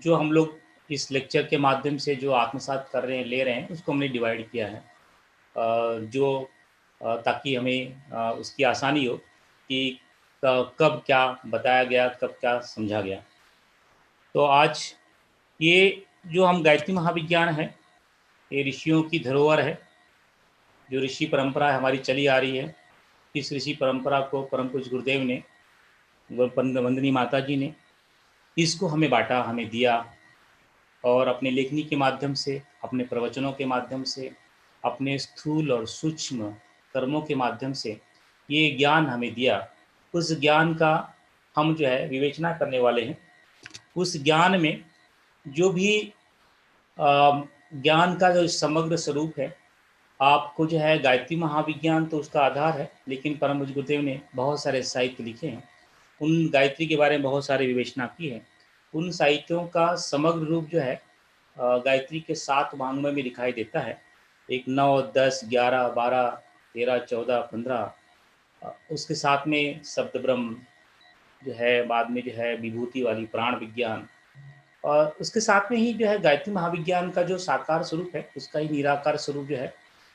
जो हम लोग इस लेक्चर के माध्यम से जो आत्मसात कर रहे हैं, ले रहे हैं, उसको हमने डिवाइड किया है, ताकि हमें उसकी आसानी हो कि कब क्या बताया गया, कब क्या समझा गया। तो आज ये जो हम गायत्री महाविज्ञान है, ये ऋषियों की धरोहर है। जो ऋषि परंपरा हमारी चली आ रही है, इस ऋषि परंपरा को परम पूज्य गुरुदेव ने, वंदनी माता जी ने इसको हमें बांटा, हमें दिया, और अपने लेखनी के माध्यम से, अपने प्रवचनों के माध्यम से, अपने स्थूल और सूक्ष्म कर्मों के माध्यम से ये ज्ञान हमें दिया। उस ज्ञान का हम जो है विवेचना करने वाले हैं। उस ज्ञान में जो भी ज्ञान का जो समग्र स्वरूप है, आपको जो है गायत्री महाविज्ञान तो उसका आधार है, लेकिन परम पूज्य गुरुदेव ने बहुत सारे साहित्य लिखे हैं, उन गायत्री के बारे में बहुत सारी विवेचना की है। उन साहित्यों का समग्र रूप जो है गायत्री के 7 वाङ्मय में दिखाई देता है। एक 9, 10, 11, 12, 13, 14, 15, उसके साथ में शब्द ब्रह्म जो है, बाद में जो है विभूति वाली प्राण विज्ञान, और उसके साथ में ही जो है गायत्री महाविज्ञान का जो साकार स्वरूप है, उसका ही निराकार स्वरूप जो है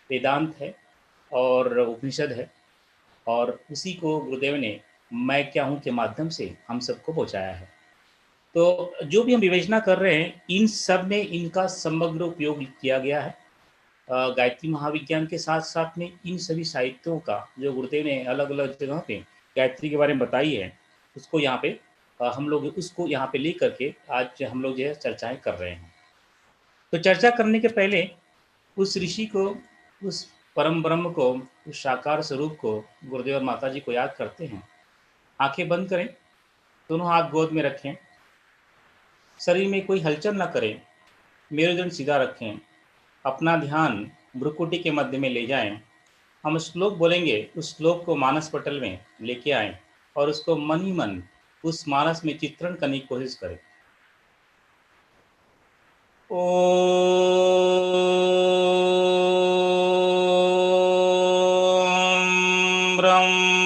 वेदांत है और उपनिषद है। और उसी को गुरुदेव ने मैं क्या हूँ के माध्यम से हम सबको पहुँचाया है। तो जो भी हम विवेचना कर रहे हैं, इन सब में इनका समग्र उपयोग किया गया है। गायत्री महाविज्ञान के साथ साथ में इन सभी साहित्यों का जो गुरुदेव ने अलग अलग जगहों पे गायत्री के बारे में बताई है, उसको यहाँ पे हम लोग उसको यहाँ पे ले करके आज हम लोग जो है चर्चाएं कर रहे हैं। तो चर्चा करने के पहले उस ऋषि को, उस परम ब्रह्म को, उस साकार स्वरूप को, गुरुदेव और माता जी को याद करते हैं। आंखें बंद करें, दोनों हाथ गोद में रखें, शरीर में कोई हलचल ना करें, मेरुदंड सीधा रखें, अपना ध्यान भ्रुकुटी के मध्य में ले जाएं। हम श्लोक बोलेंगे, उस श्लोक को मानस पटल में लेके आएं और उसको मन ही मन उस मानस में चित्रण करने की कोशिश करें। ओम ब्रह्मानंदम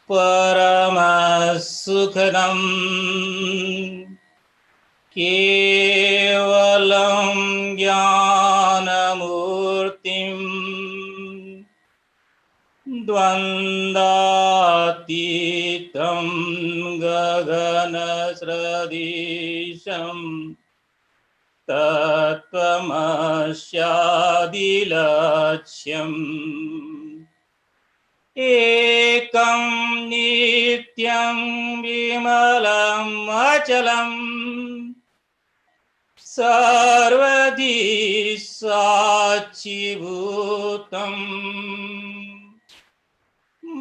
परम सुखदम केवलं ज्ञानमूर्तिं द्वन्द्वातीतं गगनसदृशं तत्त्वमस्यादिलक्ष्यम् एकं नित्यं विमलम् अचलम् सर्वधि साक्षिभूतं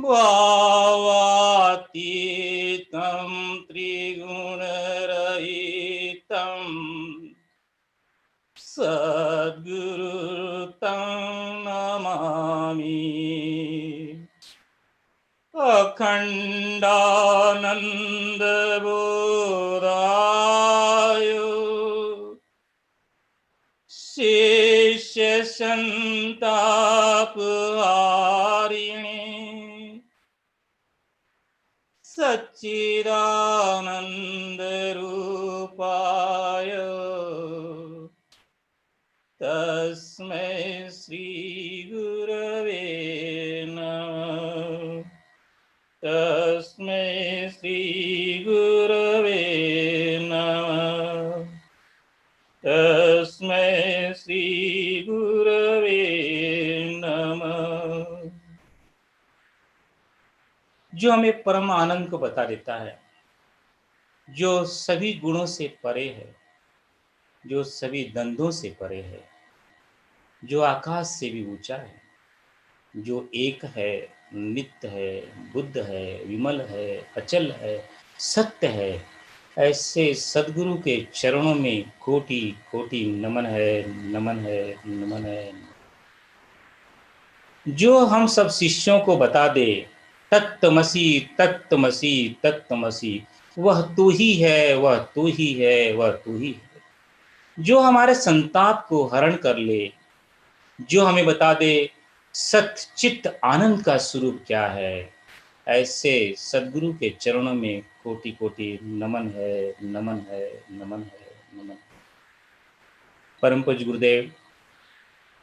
भावातीतं त्रिगुणरहितं सद्गुरुं नमामि। अखण्डानन्दबोधाय शेषसन्तापहारिणे सच्चिदानन्दरूपाय तस्मै श्रीगुरवे नमः। तस्मै श्रीगुरवे नमः। तस्मै श्रीगुरवे नमः। जो हमें परम आनंद को बता देता है, जो सभी गुणों से परे है, जो सभी द्वंद्वों से परे है, जो आकाश से भी ऊंचा है, जो एक है, नित्य है, बुद्ध है, विमल है, अचल है, सत्य है, ऐसे सदगुरु के चरणों में कोटि कोटि नमन है, नमन है, नमन है। जो हम सब शिष्यों को बता दे, तत्त्वमसि तत्त्वमसि तत्त्वमसि, वह तू ही है, वह तू ही है, वह तू ही है। जो हमारे संताप को हरण कर ले, जो हमें बता दे सत्चित्त आनंद का स्वरूप क्या है, ऐसे सदगुरु के चरणों में कोटि कोटि नमन है, नमन है, नमन है, नमन। परम पूज्य गुरुदेव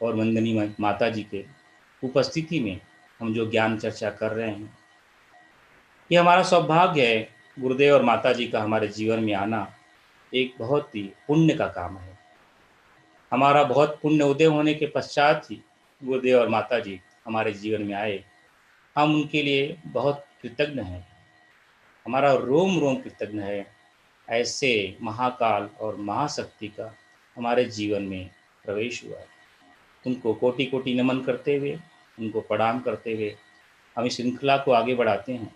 और वंदनीय माता जी के उपस्थिति में हम जो ज्ञान चर्चा कर रहे हैं, ये हमारा सौभाग्य है। गुरुदेव और माता जी का हमारे जीवन में आना एक बहुत ही पुण्य का काम है। हमारा बहुत पुण्य उदय होने के पश्चात ही गुरुदेव और माता जी हमारे जीवन में आए। हम उनके लिए बहुत कृतज्ञ हैं, हमारा रोम रोम कृतज्ञ है। ऐसे महाकाल और महाशक्ति का हमारे जीवन में प्रवेश हुआ है। उनको कोटि कोटि नमन करते हुए, उनको प्रणाम करते हुए हम इस श्रृंखला को आगे बढ़ाते हैं।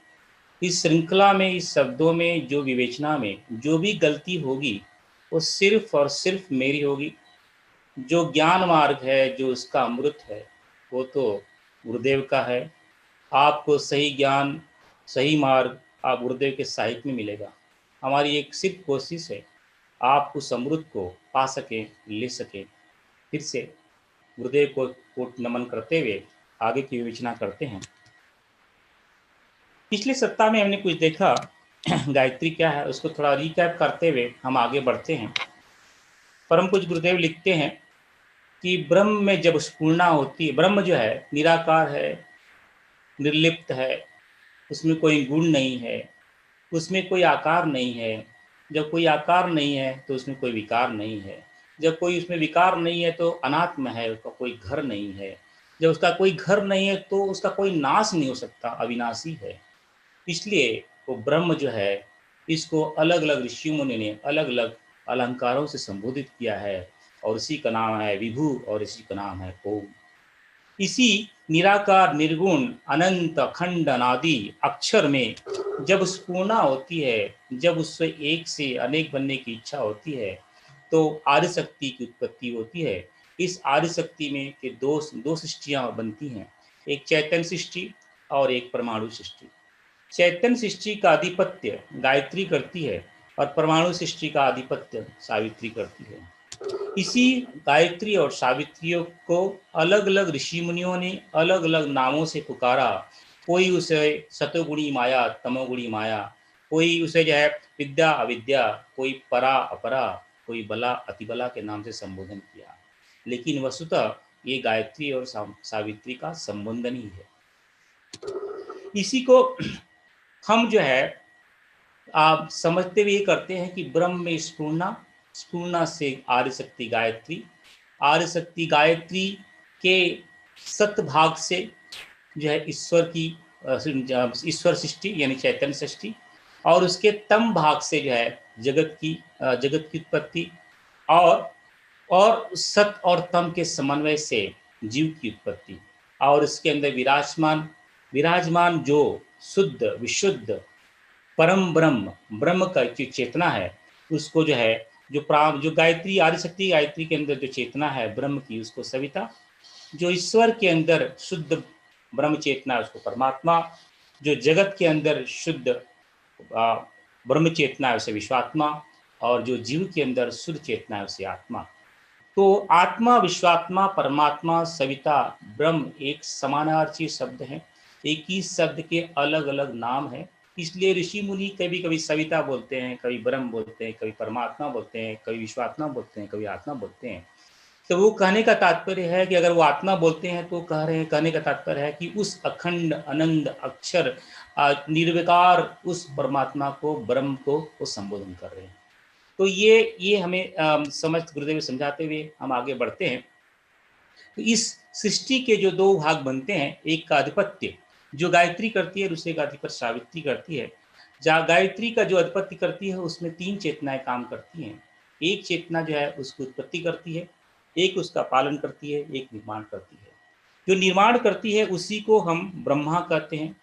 इस श्रृंखला में, इस शब्दों में, जो विवेचना में जो भी गलती होगी वो सिर्फ और सिर्फ मेरी होगी। जो ज्ञान मार्ग है, जो उसका अमृत है, वो तो गुरुदेव का है। आपको सही ज्ञान, सही मार्ग आप गुरुदेव के साहित्य में मिलेगा। हमारी एक सिर्फ कोशिश है, आप उस अमृत को पा सकें, ले सकें। फिर से गुरुदेव को कोट नमन करते हुए आगे की विवेचना करते हैं। पिछले सप्ताह में हमने कुछ देखा, गायत्री क्या है उसको थोड़ा रिकैप करते हुए हम आगे बढ़ते हैं। परम पूज्य गुरुदेव लिखते हैं कि ब्रह्म में जब स्फुरना होती है, ब्रह्म जो है निराकार है, निर्लिप्त है, उसमें कोई गुण नहीं है, उसमें कोई आकार नहीं है। जब कोई आकार नहीं है तो उसमें कोई विकार नहीं है। जब कोई उसमें विकार नहीं है तो अनात्म है, उसका कोई घर नहीं है। जब उसका कोई घर नहीं है तो उसका कोई नाश नहीं हो सकता, अविनाशी है। इसलिए वो ब्रह्म जो है, इसको अलग अलग ऋषि मुनि ने अलग अलग अलंकारों से संबोधित किया है, और इसी का नाम है विभु और इसी का नाम है ओम। इसी निराकार, निर्गुण, अनंत, अखंड, अनादि अक्षर में जब स्फुरना होती है, जब उससे एक से अनेक बनने की इच्छा होती है, तो आदि शक्ति की उत्पत्ति होती है। इस आदि शक्ति में के दो सृष्टियां बनती हैं, एक चैतन्य सृष्टि और एक परमाणु सृष्टि। चैतन्य सृष्टि का आधिपत्य गायत्री करती है और परमाणु सृष्टि का आधिपत्य सावित्री करती है। इसी गायत्री और सावित्रियों को अलग अलग ऋषि मुनियों ने अलग अलग नामों से पुकारा। कोई उसे सतोगुणी माया, तमोगुणी माया, कोई उसे जो है विद्या अविद्या, कोई परा अपरा, कोई बला अतिबला के नाम से संबोधन किया। लेकिन वस्तुतः ये गायत्री और सावित्री का संबोधन ही है। इसी को हम जो है आप समझते हुए ये करते हैं कि ब्रह्म में स्फुरना, स्फुरना से आर्य शक्ति गायत्री, आर्य शक्ति गायत्री के सत भाग से जो है ईश्वर की ईश्वर सृष्टि यानी चैतन्य सृष्टि, और उसके तम भाग से जो है जगत की उत्पत्ति, और सत और तम के समन्वय से जीव की उत्पत्ति, और इसके अंदर विराजमान विराजमान जो शुद्ध विशुद्ध परम ब्रह्म, ब्रह्म का जो चेतना है, उसको जो है जो गायत्री आदि शक्ति गायत्री के अंदर जो चेतना है ब्रह्म की, उसको सविता। जो ईश्वर के अंदर शुद्ध ब्रह्म चेतना है उसको परमात्मा। जो जगत के अंदर शुद्ध ब्रह्म चेतना है उसे विश्वात्मा, और जो जीव के अंदर शुद्ध चेतना है उसे आत्मा। तो आत्मा, विश्वात्मा, परमात्मा, सविता, ब्रह्म एक समानार्थी शब्द है। एक ही शब्द के अलग अलग नाम है। इसलिए ऋषि मुनि कभी कभी सविता बोलते हैं, कभी ब्रह्म बोलते हैं, कभी परमात्मा बोलते हैं, कभी विश्वात्मा बोलते हैं, कभी आत्मा बोलते हैं। तो वो कहने का तात्पर्य है कि अगर वो आत्मा बोलते हैं तो कह रहे हैं, कहने का तात्पर्य है कि उस अखंड आनंद अक्षर निर्विकार उस परमात्मा को, ब्रह्म को वो संबोधन कर रहे हैं। तो ये हमें समझ गुरुदेव समझाते हुए हम आगे बढ़ते हैं। तो इस सृष्टि के जो दो भाग बनते हैं, एक का आधिपत्य जो गायत्री करती है, दूसरे का आधिपत्य सावित्री करती है। जहाँ गायत्री का जो आधिपत्य करती है उसमें तीन चेतनाएं काम करती हैं। एक चेतना जो है उसकी उत्पत्ति करती है, एक उसका पालन करती है, एक निर्माण करती है। जो निर्माण करती है उसी को हम ब्रह्मा कहते हैं,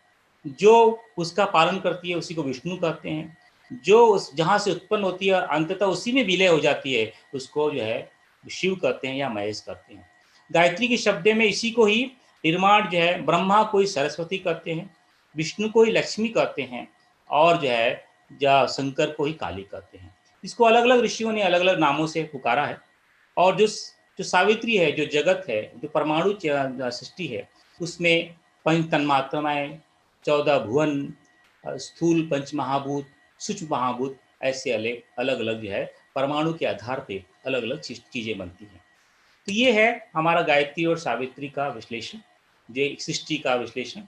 जो उसका पालन करती है उसी को विष्णु कहते हैं, जो उस जहाँ से उत्पन्न होती है अंततः उसी में विलय हो जाती है उसको जो है शिव कहते हैं या महेश कहते हैं। गायत्री के शब्द में इसी को ही निर्माण जो है ब्रह्मा को ही सरस्वती कहते हैं, विष्णु को ही लक्ष्मी कहते हैं, और जो है शंकर को ही काली कहते हैं। इसको अलग अलग ऋषियों ने अलग अलग नामों से पुकारा है। और जो जो सावित्री है, जो जगत है, जो परमाणु सृष्टि है, उसमें पंच तन्मात्राएं, 14 भुवन, स्थूल पंच महाभूत, सूक्ष्म महाभूत, ऐसे अलग अलग जो है परमाणु के आधार पे अलग अलग चीज़ें बनती हैं। तो ये है हमारा गायत्री और सावित्री का विश्लेषण, जो सृष्टि का विश्लेषण।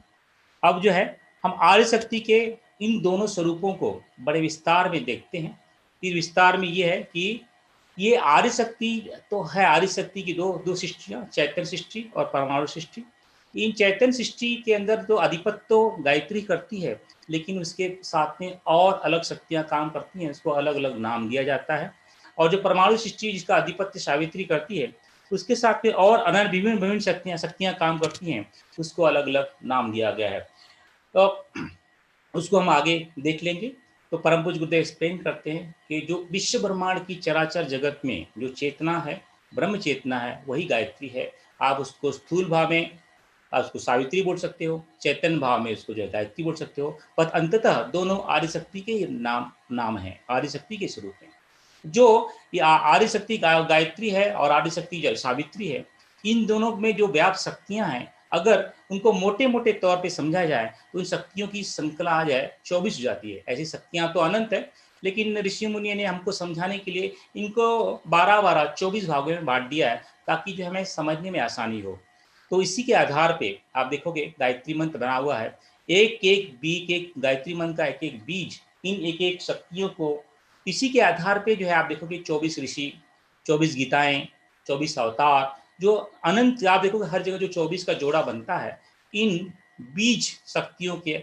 अब जो है हम आर्य शक्ति के इन दोनों स्वरूपों को बड़े विस्तार में देखते हैं। इस विस्तार में ये है कि ये आर्य शक्ति तो है, आर्य शक्ति की दो दो सृष्टियाँ, चैतन्य सृष्टि और परमाणु सृष्टि। इन चैतन्य सृष्टि के अंदर तो अधिपत्य तो गायत्री करती है, लेकिन उसके साथ में और अलग शक्तियाँ काम करती हैं, उसको अलग-अलग नाम दिया जाता है। और जो परमाणु सृष्टि जिसका अधिपत्य सावित्री करती है, उसके साथ में और अनंत विभिन्न-विभिन्न शक्तियाँ शक्तियाँ काम करती हैं, उसको अलग-अलग नाम दिया गया है। तो उसको हम आगे देख लेंगे। तो परम पूज्य गुरुदेव एक्सप्लेन करते हैं कि जो विश्व ब्रह्मांड की चराचर जगत में जो चेतना है, ब्रह्म चेतना है, वही गायत्री है। आप उसको स्थूल भाव में आप उसको सावित्री बोल सकते हो, चैतन्य भाव में उसको जो है गायत्री बोल सकते हो, पर अंततः दोनों आदि शक्ति के ही नाम नाम हैं, आदि शक्ति के स्वरूप हैं। जो ये आदि शक्ति गायत्री है और आदि शक्ति जो सावित्री है, इन दोनों में जो व्याप्त शक्तियाँ हैं, अगर उनको मोटे-मोटे तौर पे समझा जाए, तो इन शक्तियों की श्रृंखला आ जाए 24 हो जाती है। ऐसी शक्तियाँ तो अनंत है, लेकिन ऋषि मुनि ने हमको समझाने के लिए इनको 12-12, 24 भागों में बाँट दिया है, ताकि जो हमें समझने में आसानी हो। तो इसी के आधार पे आप देखोगे गायत्री मंत्र बना हुआ है। एक गायत्री मंत्र का एक-एक बीज, इन एक-एक शक्तियों को इसी के आधार पे जो है आप देखोगे 24 ऋषि, 24 गीताएँ, 24 अवतार, जो अनंत आप देखोगे हर जगह जो 24 का जोड़ा बनता है, इन बीज शक्तियों के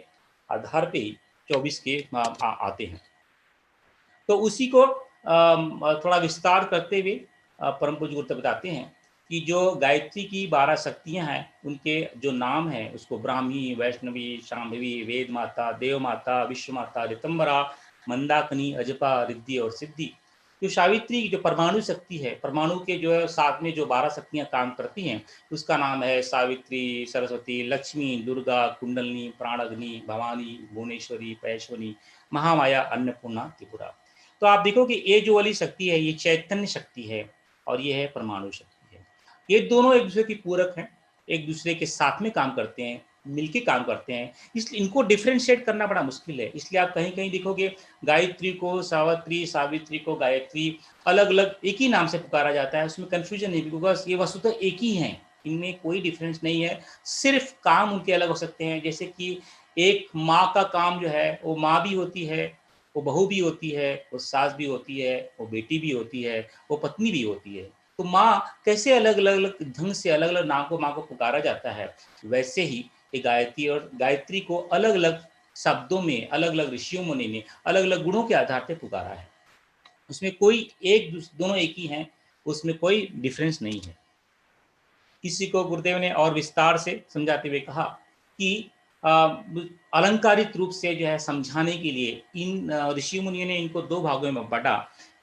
आधार पे ही 24 के आते हैं। तो उसी को थोड़ा विस्तार करते हुए परम पूज्य गुरुदेव बताते हैं कि जो गायत्री की 12 शक्तियाँ हैं, उनके जो नाम हैं, उसको ब्राह्मी, वैष्णवी, शांभवी, वेद माता, देव माता, विश्व माता, ऋतंबरा, मंदाकिनी, अजपा, रिद्धि और सिद्धि। जो सावित्री की जो परमाणु शक्ति है, परमाणु के जो है साथ में जो 12 शक्तियाँ काम करती हैं, उसका नाम है सावित्री, सरस्वती, लक्ष्मी, दुर्गा, कुंडलिनी, प्राणाग्नि, भवानी, भुवनेश्वरी, पहेश्वरी, महामाया, अन्नपूर्णा, त्रिपुरा। तो आप देखो कि ये जो वाली शक्ति है, ये चैतन्य शक्ति है और ये है परमाणु शक्ति है। ये दोनों एक दूसरे की पूरक हैं, एक दूसरे के साथ में काम करते हैं, मिलके काम करते हैं, इसलिए इनको डिफरेंशिएट करना बड़ा मुश्किल है। इसलिए आप कहीं-कहीं देखोगे गायत्री को सावित्री, सावित्री को गायत्री अलग-अलग एक ही नाम से पुकारा जाता है, उसमें कन्फ्यूजन नहीं, बिकॉज़ ये वस्तुतः एक ही हैं, इनमें कोई डिफरेंस नहीं है, सिर्फ़ काम उनके अलग हो सकते हैं। जैसे कि एक माँ का काम जो है, वो माँ भी होती है, वो बहू भी होती है, वो सास भी होती है, वो बेटी भी होती है, वो पत्नी भी होती है। तो माँ कैसे अलग-अलग ढंग से अलग-अलग नाम को माँ को पुकारा जाता है, वैसे ही ये गायत्री और गायत्री को अलग-अलग शब्दों में, अलग-अलग ऋषियों मुनि ने अलग-अलग गुणों के आधार पे पुकारा है। उसमें कोई एक दोनों एक ही हैं, उसमें कोई डिफरेंस नहीं है। इसी को गुरुदेव ने और विस्तार से समझाते हुए कहा कि अलंकारित रूप से जो है समझाने के लिए इन ऋषि मुनियों ने इनको 2 भागों में बाँटा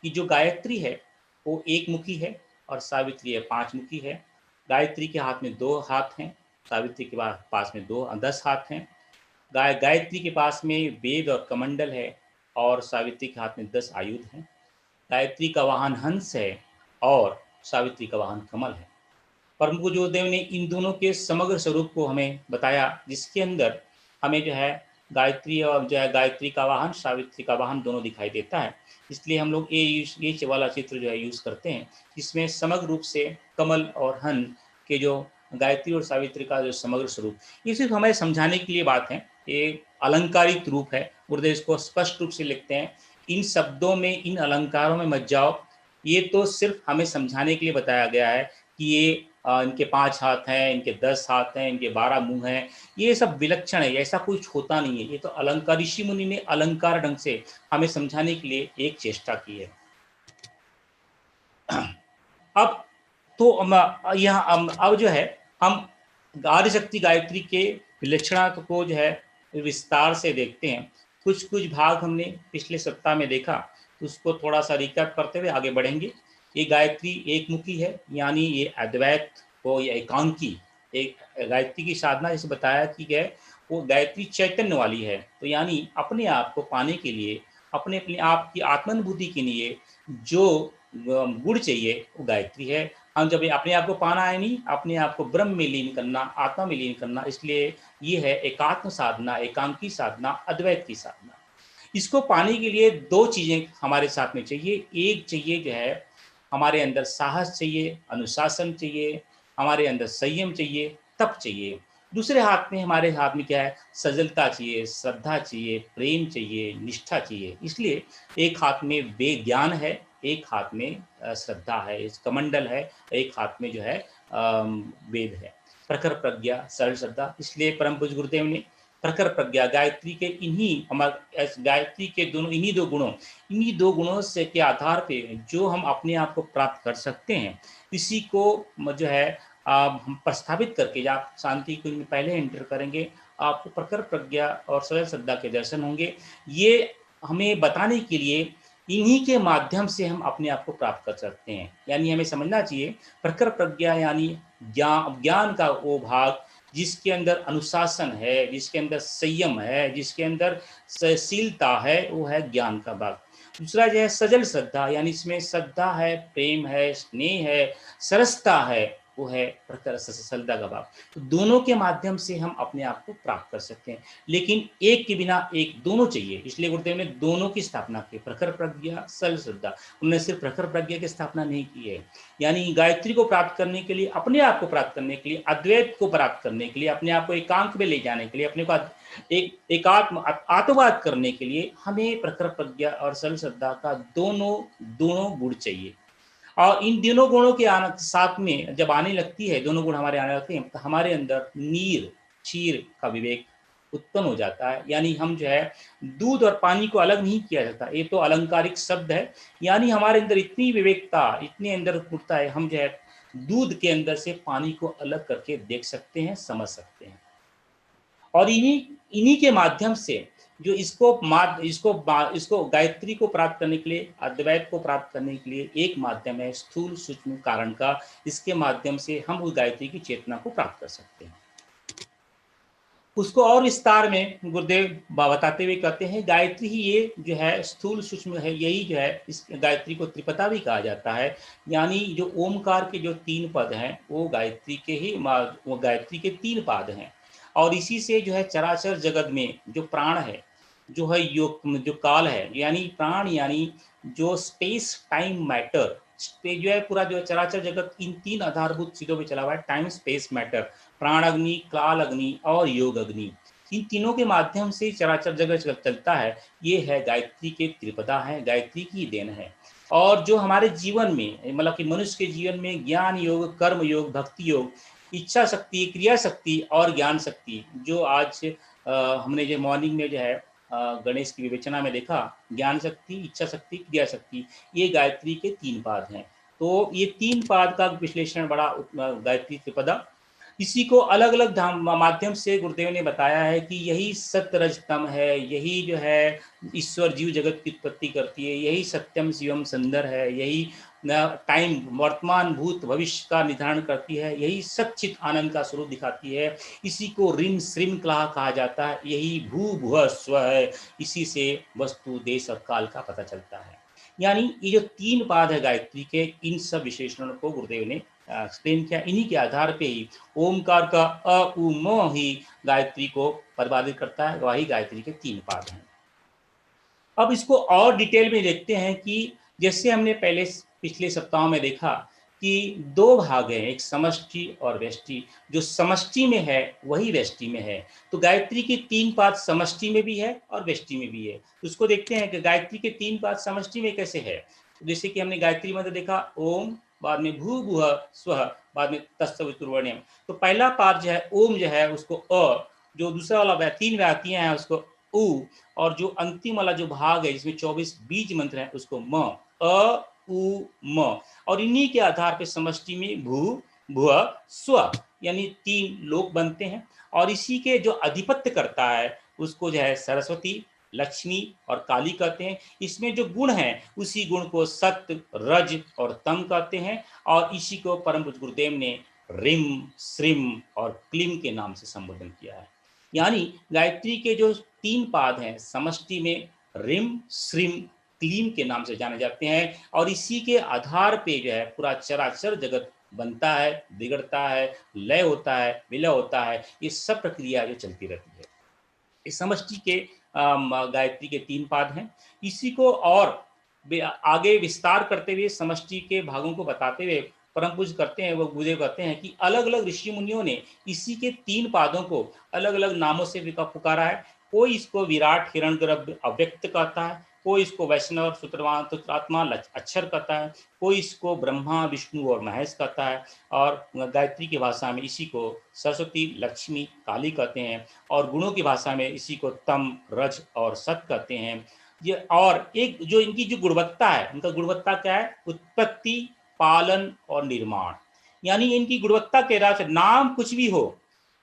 कि जो गायत्री है, वो एक मुखी है और सावित्री है 5 मुखी है। गायत्री के हाथ में 2 हाथ हैं, सावित्री के पास में 10 हाथ हैं। गायत्री के पास में वेद और कमंडल है और सावित्री के हाथ में 10 आयुध हैं। गायत्री का वाहन हंस है और सावित्री का वाहन कमल है। परम पूज्य गुरुदेव ने इन दोनों के समग्र स्वरूप को हमें बताया, जिसके अंदर हमें जो है गायत्री और जो है गायत्री का वाहन, सावित्री का वाहन दोनों दिखाई देता है। इसलिए हम लोग ये वाला चित्र जो है यूज़ करते हैं, जिसमें समग्र रूप से कमल और हन के जो गायत्री और सावित्री का जो समग्र स्वरूप, ये सिर्फ़ हमें समझाने के लिए बात है। ये अलंकारिक रूप है, गुरुदेव इसको स्पष्ट रूप से लिखते हैं। इन शब्दों में, इन अलंकारों में मत जाओ, ये तो सिर्फ़ हमें समझाने के लिए बताया गया है कि ये इनके 5 हाथ हैं, इनके 10 हाथ हैं, इनके 12 मुँह हैं, ये सब विलक्षण है, ऐसा कुछ होता नहीं है। ये तो अलंकार ऋषि मुनि ने अलंकार ढंग से हमें समझाने के लिए एक चेष्टा की है। अब तो यहाँ अब जो है हम आदिशक्ति गायत्री के विलक्षणता को जो है विस्तार से देखते हैं। कुछ-कुछ भाग हमने पिछले सप्ताह में देखा, तो उसको थोड़ा-सा रिकैप करते हुए आगे बढ़ेंगे। ये गायत्री एकमुखी है, यानी ये अद्वैत को या एकांकी एक गायत्री की साधना जैसे बताया कि है, वो गायत्री चैतन्य वाली है। तो यानी अपने आप को पाने के लिए, अपने आप की आत्मानुभूति के लिए जो गुण चाहिए वो गायत्री है। हम जब अपने आप को पाना है नहीं, अपने आप को ब्रह्म में लीन करना, आत्मा में लीन करना, इसलिए ये है एकात्म साधना, एकांकी साधना, अद्वैत की साधना। इसको पाने के लिए 2 चीज़ें हमारे साथ में चाहिए। एक चाहिए जो है हमारे अंदर साहस चाहिए, अनुशासन चाहिए, हमारे अंदर संयम चाहिए, तप चाहिए। दूसरे हाथ में हमारे हाथ में क्या है? सजलता चाहिए, श्रद्धा चाहिए, प्रेम चाहिए, निष्ठा चाहिए। इसलिए एक हाथ में ज्ञान है, एक हाथ में श्रद्धा है, इस कमंडल है, एक हाथ में जो है वेद है। प्रखर प्रज्ञा, सरल श्रद्धा, इसलिए परम पूज्य गुरुदेव ने प्रखर प्रज्ञा गायत्री के गायत्री के दोनों इन्हीं दो गुणों से के आधार पे जो हम अपने आप को प्राप्त कर सकते हैं, इसी को जो है हम प्रस्थापित करके आप शांति कुंज में पहले एंटर करेंगे, आपको प्रखर प्रज्ञा और सरल श्रद्धा के दर्शन होंगे। ये हमें बताने के लिए इन्हीं के माध्यम से हम अपने आप को प्राप्त कर सकते हैं। यानी हमें समझना चाहिए प्रखर प्रज्ञा यानी ज्ञान का वो भाग जिसके अंदर अनुशासन है, जिसके अंदर संयम है, जिसके अंदर सहनशीलता है, वो है ज्ञान का भाग। दूसरा जो है सजल श्रद्धा, यानी इसमें श्रद्धा है, प्रेम है, स्नेह है, सरसता है, वो है प्रखर श्रद्धा का भाग। तो दोनों के माध्यम से हम अपने आप को प्राप्त कर सकते हैं, लेकिन एक के बिना एक, दोनों चाहिए। इसलिए गुरुदेव ने दोनों की स्थापना की, प्रखर प्रज्ञा, सरल श्रद्धा। उन्होंने सिर्फ प्रखर प्रज्ञा की स्थापना नहीं की है, यानी गायत्री को प्राप्त करने के लिए, अपने आप को प्राप्त करने के लिए, अद्वैत को प्राप्त करने के लिए, अपने आप को एकांत में ले जाने के लिए, अपने को एकात्म आत्मवाद करने के लिए हमें प्रखर प्रज्ञा और सरल श्रद्धा का दोनों दोनों गुण चाहिए। और इन दोनों गुणों के साथ में जब आने लगती है, दोनों गुण हमारे आने लगते हैं, तो हमारे अंदर नीर क्षीर का विवेक उत्पन्न हो जाता है। यानी हम जो है दूध और पानी को अलग नहीं किया जाता, ये तो अलंकारिक शब्द है। यानी हमारे अंदर इतनी विवेकता, इतने अंदर उठता है, हम जो है दूध के अंदर से पानी को अलग करके देख सकते हैं, समझ सकते हैं। और इन्हीं इन्हीं के माध्यम से जो इसको गायत्री को प्राप्त करने के लिए, अद्वैत को प्राप्त करने के लिए एक माध्यम है स्थूल सूक्ष्म कारण का। इसके माध्यम से हम उस गायत्री की चेतना को प्राप्त कर सकते हैं। उसको और विस्तार में गुरुदेव बताते हुए कहते हैं, गायत्री ही ये जो है स्थूल सूक्ष्म है, यही जो है इस गायत्री को त्रिपदा भी कहा जाता है। यानी जो ओमकार के जो 3 पद हैं, वो गायत्री के 3 पाद हैं। और इसी से जो है चराचर जगत में जो प्राण है, जो है योग, जो काल है, यानी प्राण यानी जो स्पेस टाइम मैटर, जो है पूरा जो चराचर जगत इन 3 आधारभूत चीजों पे चला हुआ है, टाइम स्पेस मैटर, प्राण अग्नि, काल अग्नि और योग अग्नि। इन तीनों के माध्यम से चराचर जगत चलता है। ये है गायत्री के त्रिपदा है, गायत्री की देन है। और जो हमारे जीवन में, मतलब कि मनुष्य के जीवन में ज्ञान योग, कर्म योग, भक्ति योग, इच्छा शक्ति, क्रिया शक्ति और ज्ञान शक्ति, जो आज हमने जो मॉर्निंग में जो है गणेश की विवेचना में देखा, ज्ञान शक्ति, इच्छा शक्ति, क्रिया शक्ति, ये गायत्री के 3 पाद हैं। तो ये 3 पाद का विश्लेषण बड़ा गायत्री त्रिपदा, इसी को अलग अलग माध्यम से गुरुदेव ने बताया है कि यही सत्य रजतम है, यही जो है ईश्वर जीव जगत की उत्पत्ति करती है, यही सत्यम शिवम सुंदर है, यही टाइम वर्तमान भूत भविष्य का निर्धारण करती है, यही सच्चित आनंद का स्वरूप दिखाती है। इसी को ऋण श्रृंखला कहा जाता है, यही भू भुव स्व है, इसी से वस्तु देश और काल का पता चलता है। यानी ये जो 3 पाद है गायत्री के, इन सब विशेषणों को गुरुदेव ने एक्सप्लेन किया। इन्हीं के आधार पे ही ओमकार का अ उ म ही गायत्री को परिभाषित करता है, वही गायत्री के 3 पाद हैं। अब इसको और डिटेल में देखते हैं कि जैसे हमने पहले पिछले सप्ताह में देखा कि 2 भाग हैं, एक समष्टि और व्यष्टि। जो समष्टि में है वही व्यष्टि में है। तो गायत्री के 3 पाद समष्टि में भी है और व्यष्टि में भी है। तो उसको देखते हैं कि गायत्री के 3 पाद समष्टि में कैसे है। तो जैसे कि हमने गायत्री मंत्र देखा, ओम, बाद में भू भुव स्वः, बाद में तत्सवितुर्वरेण्यम। तो पहला पाद जो है ओम जो है उसको अ, जो दूसरा वाला 3 व्याहतियां हैं उसको उ, और जो अंतिम वाला जो भाग है जिसमें 24 बीज मंत्र है उसको म, अ उ म। और इन्हीं के आधार पर समष्टि में भू भुव स्व, यानी 3 लोक बनते हैं। और इसी के जो अधिपत्य करता है उसको जो है सरस्वती, लक्ष्मी और काली कहते हैं। इसमें जो गुण हैं उसी गुण को सत्य, रज और तम कहते हैं। और इसी को परम पूज्य गुरुदेव ने रिम, श्रिम और क्लीम के नाम से संबोधन किया है। यानी गायत्री के जो 3 पाद हैं समष्टि में रिम, श्रिम, क्लीम के नाम से जाने जाते हैं। और इसी के आधार पे जो है पूरा चराचर जगत बनता है, बिगड़ता है, लय होता है, विलय होता है। ये सब प्रक्रिया जो चलती रहती है। इस समष्टि के गायत्री के 3 पाद हैं। इसी को और आगे विस्तार करते हुए समष्टि के भागों को बताते हुए परम पूज्य करते हैं, वो गुरुदेव कहते हैं कि अलग-अलग ऋषि मुनियों ने इसी के 3 पादों को अलग-अलग नामों से पुकारा है। कोई इसको विराट हिरण्यगर्भ अव्यक्त कहता है, कोई इसको वैष्णव सूत्रात्मा अक्षर कहता है, कोई इसको ब्रह्मा विष्णु और महेश कहता है, और गायत्री की भाषा में इसी को सरस्वती लक्ष्मी काली कहते हैं, और गुणों की भाषा में इसी को तम रज और सत कहते हैं। ये और एक जो इनकी जो गुणवत्ता है, इनका गुणवत्ता क्या है? उत्पत्ति, पालन और निर्माण। यानी इनकी गुणवत्ता के हिसाब से नाम कुछ भी हो,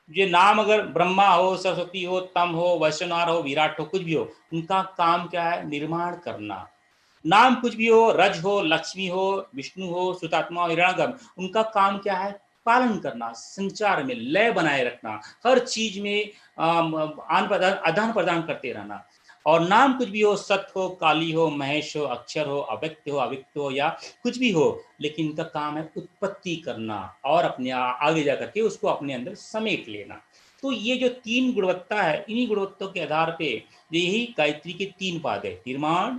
ये नाम अगर ब्रह्मा हो, सरस्वती हो, तम हो, वैश्वनार हो, विराट हो, कुछ भी हो, उनका काम क्या है? निर्माण करना। नाम कुछ भी हो, रज हो, लक्ष्मी हो, विष्णु हो, सुतात्मा हो, हिरण्यगर्भ, उनका काम क्या है? पालन करना, संचार में लय बनाए रखना, हर चीज में आदान प्रदान करते रहना। और नाम कुछ भी हो, सत हो, काली हो, महेश हो, अक्षर हो, अव्यक्त हो, अव्यक्त हो, या कुछ भी हो, लेकिन इनका काम है उत्पत्ति करना और अपने आगे जाकर के उसको अपने अंदर समेट लेना। तो ये जो 3 गुणवत्ता है, इन्हीं गुणवत्ताओं के आधार पे यही गायत्री के 3 पाद है: निर्माण,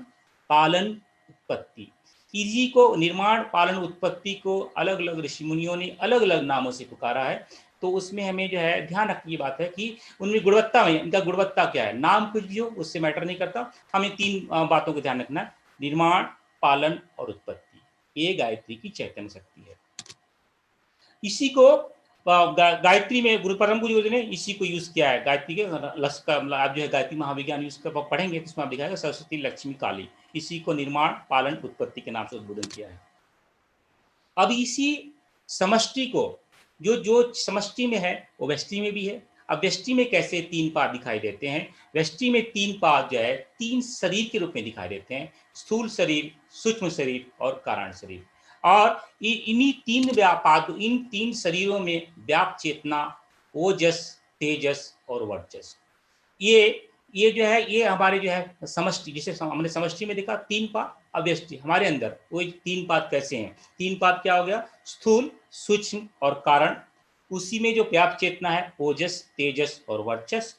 पालन, उत्पत्ति। इसी को निर्माण, पालन, उत्पत्ति को अलग अलग ऋषि मुनियों ने अलग अलग नामों से पुकारा है। तो उसमें हमें जो है ध्यान रखने की बात है कि उनमें गुणवत्ता में, इनका गुणवत्ता क्या है? नाम कुछ भी हो, उससे मैटर नहीं करता, हमें 3 बातों को ध्यान रखना है: निर्माण, पालन और उत्पत्ति। ये गायत्री की चैतन्य शक्ति है। इसी को गायत्री में गुरु परम गुरु ने इसी को यूज किया है। गायत्री के लक्ष्य का आप जो है गायत्री महाविज्ञान यूज कर पढ़ेंगे तो इसमें आप दिखाएगा सरस्वती लक्ष्मी काली, इसी को निर्माण, पालन, उत्पत्ति के नाम से उद्बोधन किया है। अब इसी समष्टि को जो जो समष्टि में है वो व्यष्टि में भी है। अब व्यष्टि में कैसे 3 पाद दिखाई देते हैं? व्यष्टि में 3 पाद जो है 3 शरीर के रूप में दिखाई देते हैं: स्थूल शरीर, सूक्ष्म शरीर और कारण शरीर। और इन्हीं 3 व्यापाद, इन 3 शरीरों में व्याप्त चेतना, ओजस, तेजस और वर्चस। ये जो है ये हमारे जो है समष्टि, जिसे हमने समष्टि में देखा 3 पाद, अव्यष्टि हमारे अंदर वो 3 पाद कैसे हैं? 3 पाद क्या हो गया? स्थूल, सूक्ष्म और कारण। उसी में जो व्याप्त चेतना है ओजस, तेजस और वर्चस।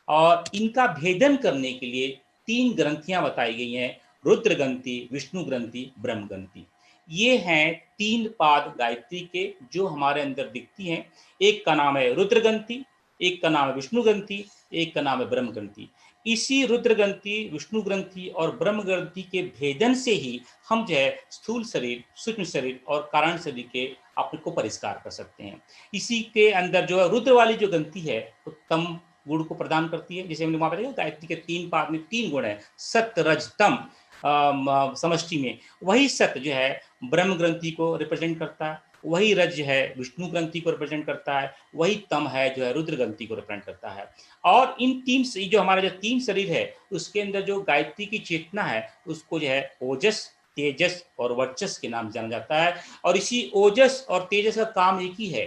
और इनका भेदन करने के लिए 3 ग्रंथियां बताई गई हैं: रुद्र ग्रंथि, विष्णु ग्रंथि, ब्रह्म ग्रंथि। ये हैं 3 पाद गायत्री के जो हमारे अंदर दिखती हैं। एक का नाम है रुद्र ग्रंथि, एक का नाम है विष्णु ग्रंथि, एक का नाम है ब्रह्म ग्रंथि। इसी रुद्र ग्रंथि, विष्णु ग्रंथि और ब्रह्म ग्रंथि के भेदन से ही हम जो है स्थूल शरीर, सूक्ष्म शरीर और कारण शरीर के अपने को परिष्कार कर सकते हैं। इसी के अंदर जो है रुद्र वाली जो ग्रंथि है उत्तम गुण को प्रदान करती है। जैसे हमने वहां पर गायत्री के 3 पाद में 3 गुण है: सत्य, रज, तम। समष्टि में वही सत्य जो है ब्रह्म ग्रंथि को रिप्रेजेंट करता है, वही रज है विष्णु ग्रंथि को रिप्रेजेंट करता है, वही तम है जो है रुद्र ग्रंथि को रिप्रेजेंट करता है। और इन 3 जो हमारा जो 3 शरीर है उसके अंदर जो गायत्री की चेतना है उसको जो है ओजस, तेजस और वर्चस के नाम जाना जाता है। और इसी ओजस और तेजस का काम एक ही है,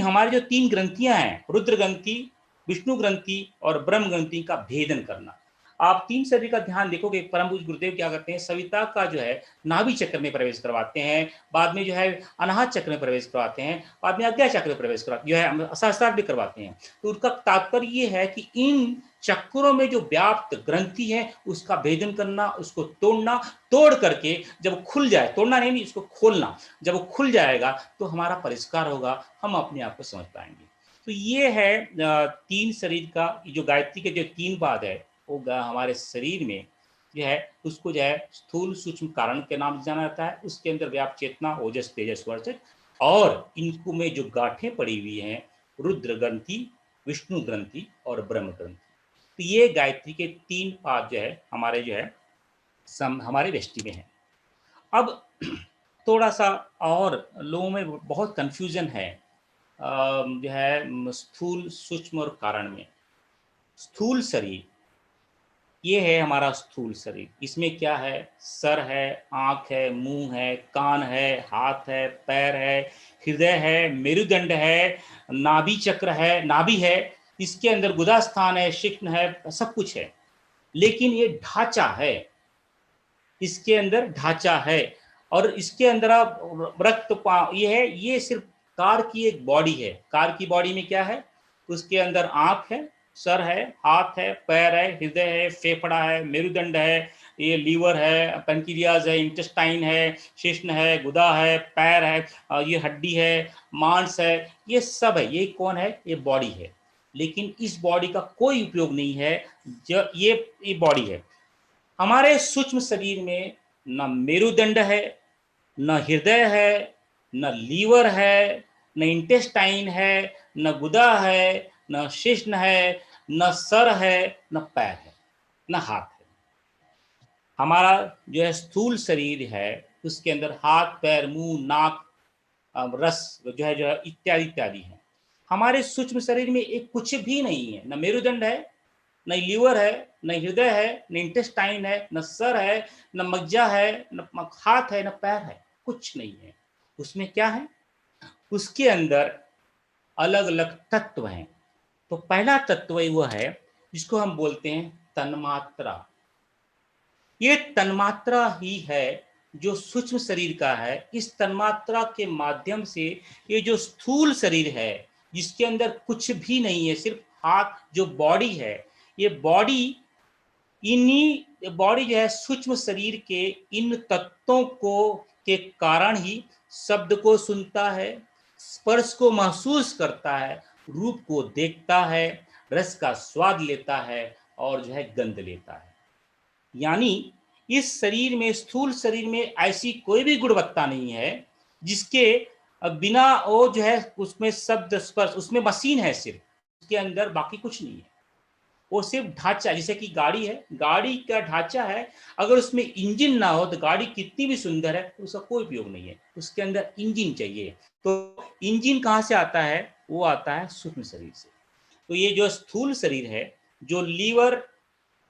हमारी जो 3 ग्रंथियां हैं रुद्र ग्रंथि, विष्णु ग्रंथि और ब्रह्म ग्रंथि का भेदन करना। आप 3 शरीर का ध्यान देखोगे, परम पूज्य गुरुदेव क्या करते हैं, सविता का जो है नाभि चक्र में प्रवेश करवाते हैं, बाद में जो है अनाहत चक्र में प्रवेश करवाते हैं, बाद में अज्ञा चक्र में प्रवेश करवाते, जो है सहस्त्रार भी करवाते हैं। तो उनका तात्पर्य ये है कि इन चक्रों में जो व्याप्त ग्रंथि है उसका भेदन करना, उसको तोड़ना, तोड़ करके जब खुल जाए, तोड़ना नहीं, इसको खोलना, जब वो खुल जाएगा तो हमारा परिष्कार होगा, हम अपने आप को समझ पाएंगे। तो ये है 3 शरीर का जो गायत्री के जो 3 पाद है वो हमारे शरीर में जो है उसको जो है स्थूल, सूक्ष्म, कारण के नाम से जाना जाता है। उसके अंदर व्याप्त चेतना, ओजस, तेजस, वर्चस, और इनको में जो गांठें पड़ी हुई हैं रुद्र ग्रंथि, विष्णु ग्रंथि और ब्रह्म ग्रंथि। तो ये गायत्री के 3 पाद जो है हमारे जो है हमारे व्यष्टि में है। अब थोड़ा सा और लोगों में बहुत कंफ्यूजन है जो है स्थूल, सूक्ष्म और कारण में। स्थूल शरीर ये है हमारा स्थूल शरीर, इसमें क्या है? सर है, आँख है, मुंह है, कान है, हाथ है, पैर है, हृदय है, मेरुदंड है, नाभि चक्र है, नाभि है, इसके अंदर गुदा स्थान है, शिक्न है, सब कुछ है। लेकिन ये ढांचा है, इसके अंदर ढांचा है, और इसके अंदर आप रक्त ये है, ये सिर्फ कार की एक बॉडी है। कार की बॉडी में क्या है? उसके अंदर आँख है, सर है, हाथ है, पैर है, हृदय है, फेफड़ा है, मेरुदंड है, ये लीवर है, पैंक्रियाज है, इंटेस्टाइन है, शिश्न है, गुदा है, पैर है, ये हड्डी है, मांस है, ये सब है। ये कौन है? ये बॉडी है। लेकिन इस बॉडी का कोई उपयोग नहीं है। जो ये बॉडी है। हमारे सूक्ष्म शरीर में न मेरुदंड है, न हृदय है, न लीवर है, न इंटेस्टाइन है, न गुदा है, न शिश्न है, न सर है, न पैर है, न हाथ है। हमारा जो है स्थूल शरीर है, उसके अंदर हाथ, पैर, मुंह, नाक, रस जो है इत्यादि इत्यादि है। हमारे सूक्ष्म शरीर में एक कुछ भी नहीं है। न मेरुदंड है, न लीवर है, न हृदय है, न इंटेस्टाइन है, न सर है, न मज्जा है, न हाथ है, न पैर है, कुछ नहीं है। उसमें क्या है? उसके अंदर अलग अलग तत्व हैं। तो पहला तत्व वो है जिसको हम बोलते हैं तन्मात्रा। ये तन्मात्रा ही है जो सूक्ष्म शरीर का है। इस तन्मात्रा के माध्यम से ये जो स्थूल शरीर है, जिसके अंदर कुछ भी नहीं है, सिर्फ हाथ, जो बॉडी है, ये बॉडी, इन्हीं बॉडी जो है सूक्ष्म शरीर के इन तत्वों को के कारण ही शब्द को सुनता है, स्पर्श को महसूस करता है, रूप को देखता है, रस का स्वाद लेता है और जो है गंध लेता है। यानी इस शरीर में, स्थूल शरीर में ऐसी कोई भी गुणवत्ता नहीं है जिसके बिना वो जो है उसमें शब्द स्पर्श, उसमें मशीन है सिर्फ, उसके अंदर बाकी कुछ नहीं है। वो सिर्फ ढांचा, जैसे कि गाड़ी है, गाड़ी का ढांचा है, अगर उसमें इंजन ना हो तो गाड़ी कितनी भी सुंदर है उसका कोई उपयोग नहीं है, उसके अंदर इंजन चाहिए। तो इंजन कहाँ से आता है? वो आता है सूक्ष्म शरीर से। तो ये जो स्थूल शरीर है, जो लीवर,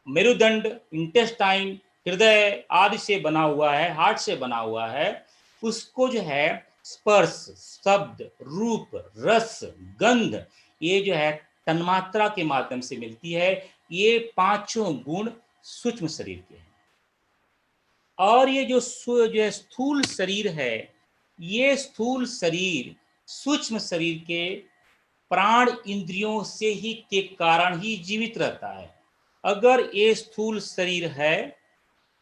मेरुदंड, इंटेस्टाइन, हृदय आदि से बना हुआ है, हार्ट से बना हुआ है, उसको जो है स्पर्श, शब्द, रूप, रस, गंध, ये जो है तन्मात्रा के माध्यम से मिलती है। ये पांचों गुण सूक्ष्म शरीर के हैं। और ये जो है स्थूल शरीर है, ये स्थूल शरीर सूक्ष्म शरीर के प्राण इंद्रियों से ही के कारण ही जीवित रहता है। अगर ये स्थूल शरीर है,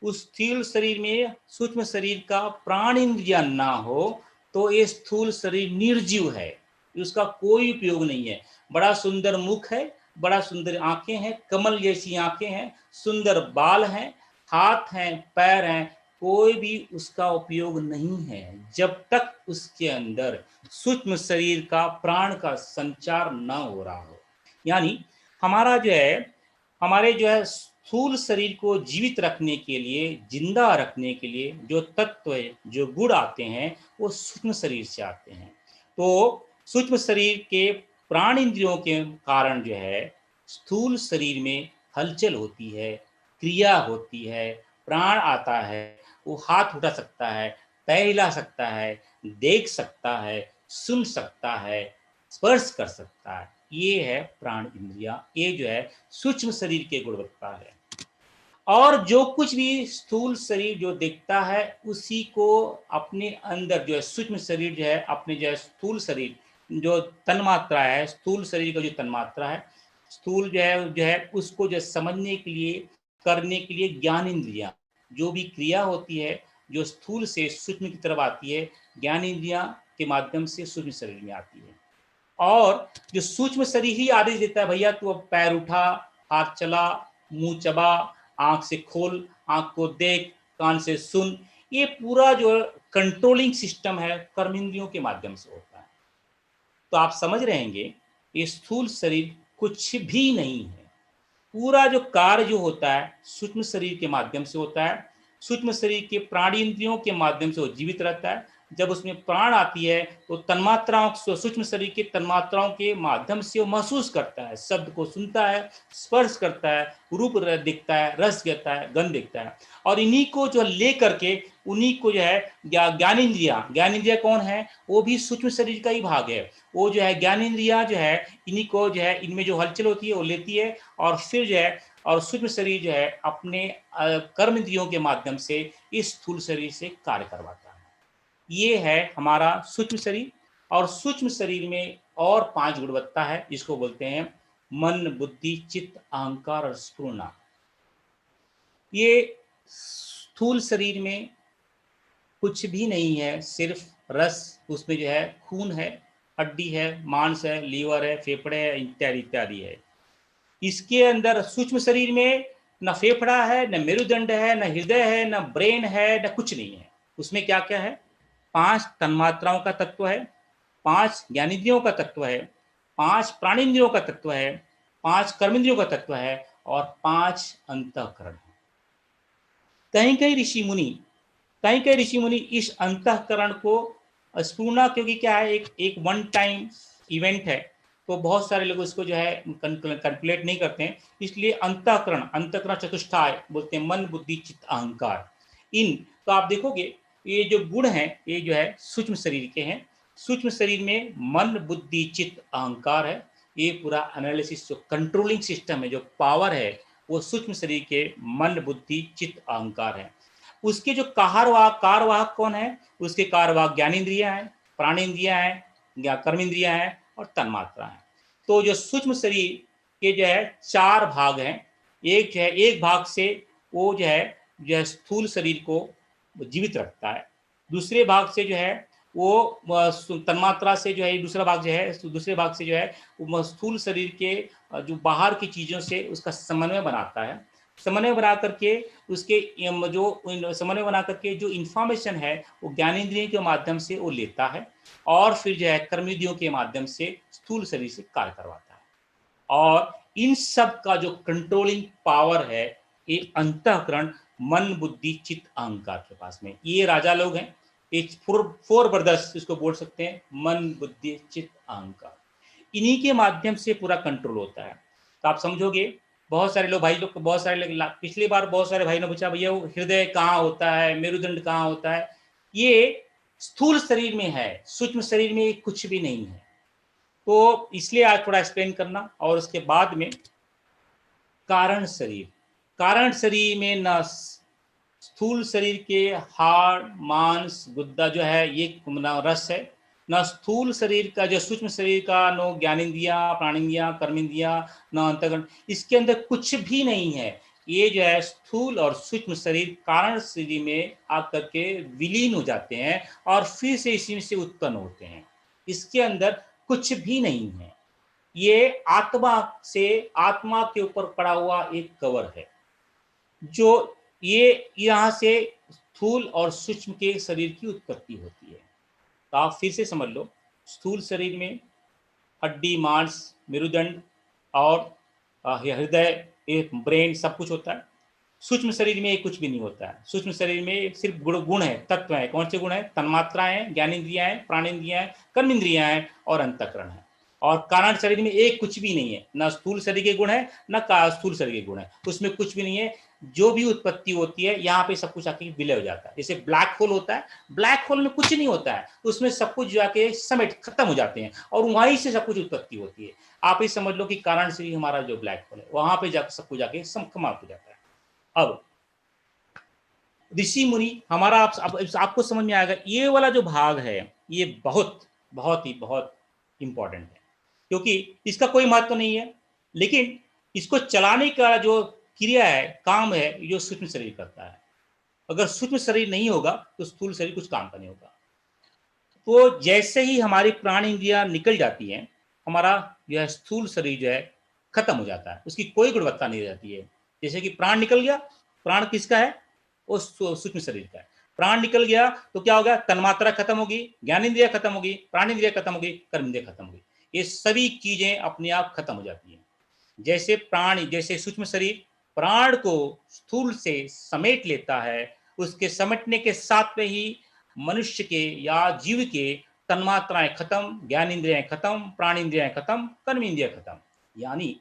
उस स्थूल शरीर में सूक्ष्म शरीर का प्राण इंद्रिया ना हो तो ये स्थूल शरीर निर्जीव है, उसका कोई उपयोग नहीं है। बड़ा सुंदर मुख है, बड़ा सुंदर आंखें हैं, कमल जैसी आंखें हैं, सुंदर बाल हैं, हाथ हैं, पैर हैं, कोई भी उसका उपयोग नहीं है जब तक उसके अंदर सूक्ष्म शरीर का प्राण का संचार न हो रहा हो। यानी हमारा जो है, हमारे जो है स्थूल शरीर को जीवित रखने के लिए, जिंदा रखने के लिए जो तत्व है, जो गुण आते हैं, वो सूक्ष्म शरीर से आते हैं। तो सूक्ष्म शरीर के प्राण इंद्रियों के कारण जो है स्थूल शरीर में हलचल होती है, क्रिया होती है, प्राण आता है, वो हाथ उठा सकता है, पैर हिला सकता है, देख सकता है, सुन सकता है, स्पर्श कर सकता है। ये है प्राण इंद्रिया, ये जो है सूक्ष्म शरीर के गुणवत्ता है। और जो कुछ भी स्थूल शरीर जो दिखता है, उसी को अपने अंदर जो है सूक्ष्म शरीर जो है, अपने जो है स्थूल शरीर जो तन्मात्रा है, स्थूल शरीर का जो तन्मात्रा है, स्थूल जो है उसको जो समझने के लिए, करने के लिए ज्ञान इंद्रिया, जो भी क्रिया होती है जो स्थूल से सूक्ष्म की तरफ आती है, ज्ञान इंद्रिया के माध्यम से सूक्ष्म शरीर में आती है। और जो सूक्ष्म शरीर ही आदेश देता है, भैया तू अब पैर उठा, हाथ चला, मुंह चबा, आंख से खोल, आंख को देख, कान से सुन, ये पूरा जो कंट्रोलिंग सिस्टम है कर्मेंद्रियों के माध्यम से होता है। तो आप समझ रहेंगे ये स्थूल शरीर कुछ भी नहीं है। पूरा जो कार्य जो होता है सूक्ष्म शरीर के माध्यम से होता है। सूक्ष्म शरीर के प्राणी इंद्रियों के माध्यम से वो जीवित रहता है। जब उसमें प्राण आती है तो तन्मात्राओं, सूक्ष्म शरीर के तन्मात्राओं के माध्यम से वो महसूस करता है, शब्द को सुनता है, स्पर्श करता है, रूप दिखता है, रस दिखता है, गंध दिखता है। और इन्हीं को जो ले करके, उन्हीं को जो है ज्ञान इंद्रिया, ज्ञान इंद्रिया कौन है? वो भी सूक्ष्म शरीर का ही भाग है। वो जो है ज्ञान इंद्रिया जो है, इन्हीं को जो है, इनमें जो हलचल होती है वो लेती है और फिर जो है, और सूक्ष्म शरीर जो है अपने कर्म इंद्रियों के माध्यम से इस स्थूल शरीर से कार्य करवाता है। ये है हमारा सूक्ष्म शरीर। और सूक्ष्म शरीर में और 5 गुणवत्ता है जिसको बोलते हैं मन, बुद्धि, चित्त, अहंकार और स्फुरना। ये स्थूल शरीर में कुछ भी नहीं है, सिर्फ रस, उसमें जो है खून है, हड्डी है, मांस है, लीवर है, फेफड़े है, इत्यादि इत्यादि है। इसके अंदर सूक्ष्म शरीर में न फेफड़ा है, न मेरुदंड है, न हृदय है, न ब्रेन है, न कुछ नहीं है। उसमें क्या क्या है? 5 तन्मात्राओं का तत्व है, 5 ज्ञानेंद्रियों का तत्व है, 5 प्राणेंद्रियों का तत्व है, 5 कर्मेंद्रियों का तत्व है और 5 अंतःकरण है। कहीं कहीं ऋषि मुनि इस अंतःकरण को स्पूर्णा, क्योंकि क्या है, एक एक वन टाइम इवेंट है, तो बहुत सारे लोग इसको जो है कैलकुलेट नहीं करते हैं, इसलिए अंतःकरण चतुष्टाय बोलते हैं, मन, बुद्धि, चित्त, अहंकार। इन तो आप देखोगे ये जो गुण हैं ये जो है सूक्ष्म शरीर के हैं। सूक्ष्म शरीर में मन, बुद्धि, चित्त, अहंकार है। ये पूरा एनालिसिस, जो कंट्रोलिंग सिस्टम है, जो पावर है, वो सूक्ष्म शरीर के मन, बुद्धि, चित्त, अहंकार है। उसके जो कारवाहक कौन है? उसके कारवाहक ज्ञानेंद्रियां हैं, प्राणेंद्रियां हैं, या कर्मेंद्रियां हैं और तन्मात्रा है। तो जो सूक्ष्म शरीर के जो है 4 भाग हैं। एक जो है, एक भाग से वो जो है स्थूल शरीर को जीवित रखता है। दूसरे भाग से जो है वो तन्मात्रा से जो है, दूसरा भाग जो है, दूसरे भाग से जो है वो स्थूल शरीर के जो बाहर की चीजों से उसका समन्वय बनाता है। समन्वय बना करके उसके जो समन्वय बना करके जो इंफॉर्मेशन है वो ज्ञानेंद्रियों के माध्यम से वो लेता है और फिर जो है कर्मेंद्रियों के माध्यम से स्थूल शरीर से कार्य करवाता है। और इन सब का जो कंट्रोलिंग पावर है, ये अंतःकरण, मन, बुद्धि, चित्त, अहंकार के पास में। ये राजा लोग हैं, ये फोर ब्रदर्स इसको बोल सकते हैं, मन, बुद्धि, चित्त, अहंकार। इन्हीं के माध्यम से पूरा कंट्रोल होता है। तो आप समझोगे, बहुत सारे लोग पिछली बार बहुत सारे भाई ने पूछा, भैया वो हृदय कहाँ होता है, मेरुदंड कहाँ होता है? ये स्थूल शरीर में है, सूक्ष्म शरीर में कुछ भी नहीं है। तो इसलिए आज थोड़ा एक्सप्लेन करना। और उसके बाद में कारण शरीर में न स्थूल शरीर के हाड़, मांस, गुद्दा जो है ये न रस है, न स्थूल शरीर का जो सूक्ष्म शरीर का नो ज्ञानेंद्रिया, प्राणेंद्रिया, कर्मेंद्रिया, न अंतःकरण, इसके अंदर कुछ भी नहीं है। ये जो है स्थूल और सूक्ष्म शरीर कारण शरीर में आकर के विलीन हो जाते हैं और फिर से इसी से उत्पन्न होते हैं। इसके अंदर कुछ भी नहीं है। ये आत्मा के ऊपर पड़ा हुआ एक कवर है, जो ये यहाँ से स्थूल और सूक्ष्म के शरीर की उत्पत्ति होती है। तो आप फिर से समझ लो, स्थूल शरीर में हड्डी, मांस, मेरुदंड और हृदय, एक ब्रेन, सब कुछ होता है। सूक्ष्म शरीर में ये कुछ भी नहीं होता है। सूक्ष्म शरीर में सिर्फ गुण है, तत्व है। कौन से गुण है? तन्मात्राएं हैं, ज्ञानेंद्रियां हैं, प्राणेंद्रियां हैं, कर्मेंद्रियां हैं और अंतःकरण है। और कारण शरीर में एक कुछ भी नहीं है, न स्थूल शरीर के गुण है, न स्थूल शरीर के गुण है, उसमें कुछ भी नहीं है। जो भी उत्पत्ति होती है यहाँ पे सब कुछ आके विलय हो जाता है। जैसे ब्लैक होल होता है, ब्लैक होल में कुछ नहीं होता है, उसमें सब कुछ जाके समेट खत्म हो जाते हैं और वहीं से सब कुछ उत्पत्ति होती है। आप ही समझ लो कि कारण शरीर हमारा जो ब्लैक होल है, वहां पे जाकर सब कुछ जाके समाप्त हो जाता है। अब ऋषि मुनि हमारा आपको समझ में आएगा, ये वाला जो भाग है ये बहुत बहुत इंपॉर्टेंट है, क्योंकि इसका कोई महत्व नहीं है, लेकिन इसको चलाने का जो क्रिया है, काम है, जो सूक्ष्म शरीर करता है। अगर सूक्ष्म शरीर नहीं होगा तो स्थूल शरीर कुछ काम का नहीं होगा। तो जैसे ही हमारी प्राण इंद्रियां निकल जाती हैं, हमारा यह स्थूल शरीर जो है खत्म हो जाता है, उसकी कोई गुणवत्ता नहीं रहती है। जैसे कि प्राण निकल गया, प्राण किसका है? वो सूक्ष्म शरीर का है। प्राण निकल गया तो क्या हो गया? तन्मात्रा खत्म होगी, ज्ञानेंद्रिया खत्म होगी, प्राणेंद्रिया खत्म होगी, कर्मेंद्रिया खत्म होगी। ये सभी चीजें अपने आप खत्म हो जाती हैं। जैसे सूक्ष्म शरीर प्राण को स्थूल से समेट लेता है, उसके समेटने के साथ में ही मनुष्य के या जीव के तन्मात्राएं खत्म, ज्ञानेंद्रियां खत्म, प्राणेंद्रियां खत्म, कर्मेंद्रियां खत्म। यानी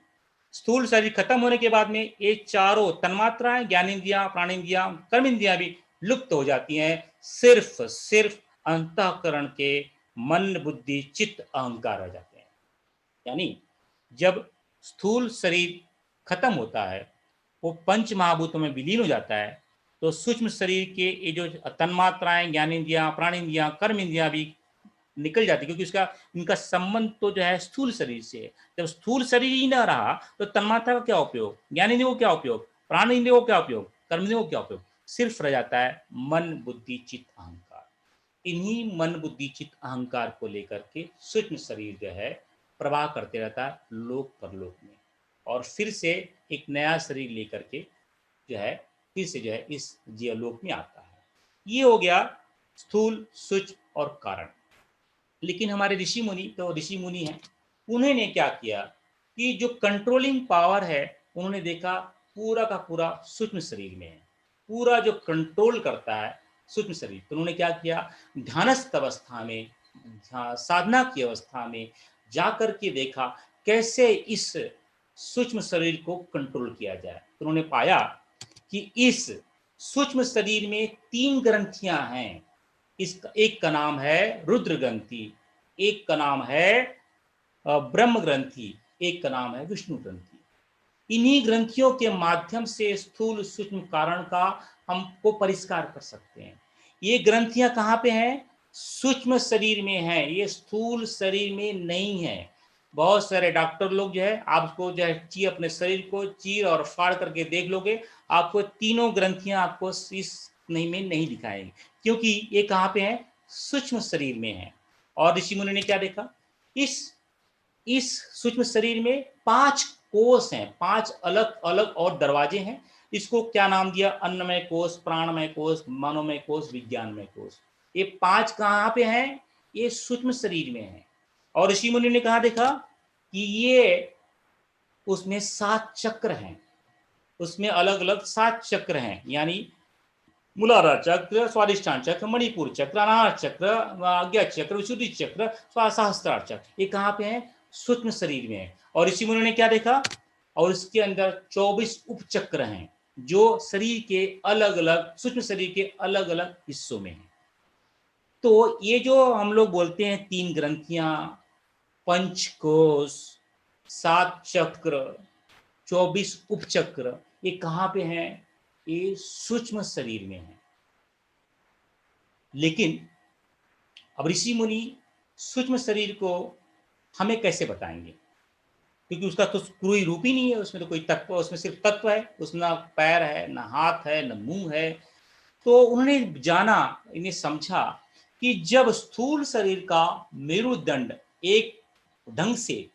स्थूल शरीर खत्म होने के बाद में ये चारों तन्मात्राएं, ज्ञानेंद्रियां, प्राणेंद्रियां, कर्मेंद्रियां भी लुप्त हो जाती हैं। सिर्फ अंतःकरण के मन, बुद्धि, चित्त, अहंकार रह जाते हैं। यानी जब स्थूल शरीर खत्म होता है, वो पंच महाभूतों में विलीन हो जाता है, तो सूक्ष्म शरीर के ये जो तन्मात्राएं, ज्ञानेंद्रियां, प्राणेंद्रियां, कर्मेंद्रियां भी निकल जाती है, क्योंकि उसका इनका संबंध तो जो है स्थूल शरीर से है। जब स्थूल शरीर ही ना रहा तो तन्मात्रा का क्या उपयोग, ज्ञान इंद्रियों को क्या उपयोग, प्राण इंद्रियों को क्या उपयोग, कर्म इंद्रियों को क्या उपयोग, सिर्फ रह जाता है मन बुद्धि चित्त अहंकार। इन्हीं मन बुद्धि चित्त अहंकार को लेकर के सूक्ष्म शरीर जो है प्रवाह करते रहता है लोक परलोक में, और फिर से एक नया शरीर लेकर के जो है फिर से जो है इस जीवलोक में आता है। ये हो गया स्थूल सूक्ष्म और कारण। लेकिन हमारे ऋषि मुनि तो ऋषि मुनि हैं, उन्होंने क्या किया कि जो कंट्रोलिंग पावर है उन्होंने देखा पूरा का पूरा सूक्ष्म शरीर में है, पूरा जो कंट्रोल करता है सूक्ष्म शरीर। तो उन्होंने क्या किया, ध्यानस्थ अवस्था में, साधना की अवस्था में जाकर के देखा कैसे इस सूक्ष्म शरीर को कंट्रोल किया जाए। तो उन्होंने पाया कि इस सूक्ष्म शरीर में 3 ग्रंथियां हैं। इसका एक का नाम है रुद्र ग्रंथि, एक का नाम है ब्रह्म ग्रंथि, एक का नाम है विष्णु ग्रंथि। इन्हीं ग्रंथियों के माध्यम से स्थूल सूक्ष्म कारण का हमको परिष्कार कर सकते हैं। ये ग्रंथियां कहाँ पे हैं, सूक्ष्म शरीर में है, ये स्थूल शरीर में नहीं है। बहुत सारे डॉक्टर लोग जो है आपको जो है अपने शरीर को चीर और फाड़ करके देख लोगे, आपको तीनों ग्रंथियां आपको इस नहीं में नहीं दिखाएंगे, क्योंकि ये कहाँ पे है, सूक्ष्म शरीर में है। और ऋषि मुनि ने क्या देखा, इस इस सूक्ष्म शरीर में 5 कोष हैं, 5 अलग अलग और दरवाजे हैं। इसको क्या नाम दिया, अन्नमय कोष, प्राणमय कोष, मनोमय कोष, विज्ञानमय कोष। ये 5 कहाँ पे हैं, ये सूक्ष्म शरीर में है। और ऋषि मुनि ने कहा देखा कि ये उसमें 7 चक्र हैं, उसमें अलग अलग 7 चक्र हैं, यानी मूलाधार चक्र, स्वादिष्ठान चक्र, मणिपुर चक्र, अनाहत चक्र, आज्ञा चक्र, विशुद्धि चक्र, सहस्त्रार चक्र। ये कहाँ पे है, सूक्ष्म शरीर में है। और ऋषि मुनि ने क्या देखा, और इसके अंदर 24 उपचक्र हैं जो शरीर के अलग अलग, सूक्ष्म शरीर के अलग अलग हिस्सों में है। तो ये जो हम लोग बोलते हैं 3 ग्रंथियां, पंचकोश, 7 चक्र, 24 उपचक्र, ये कहाँ पे हैं, ये सूक्ष्म शरीर में है। लेकिन अब ऋषि मुनि सूक्ष्म शरीर को हमें कैसे बताएंगे, क्योंकि उसका तो कोई रूप ही नहीं है, उसमें तो कोई तत्व, उसमें सिर्फ तत्व है, उसमें ना पैर है, ना हाथ है, ना मुंह है। तो उन्होंने जाना, इन्हें समझा कि जब स्थूल शरीर का मेरुदंड एक ढंग से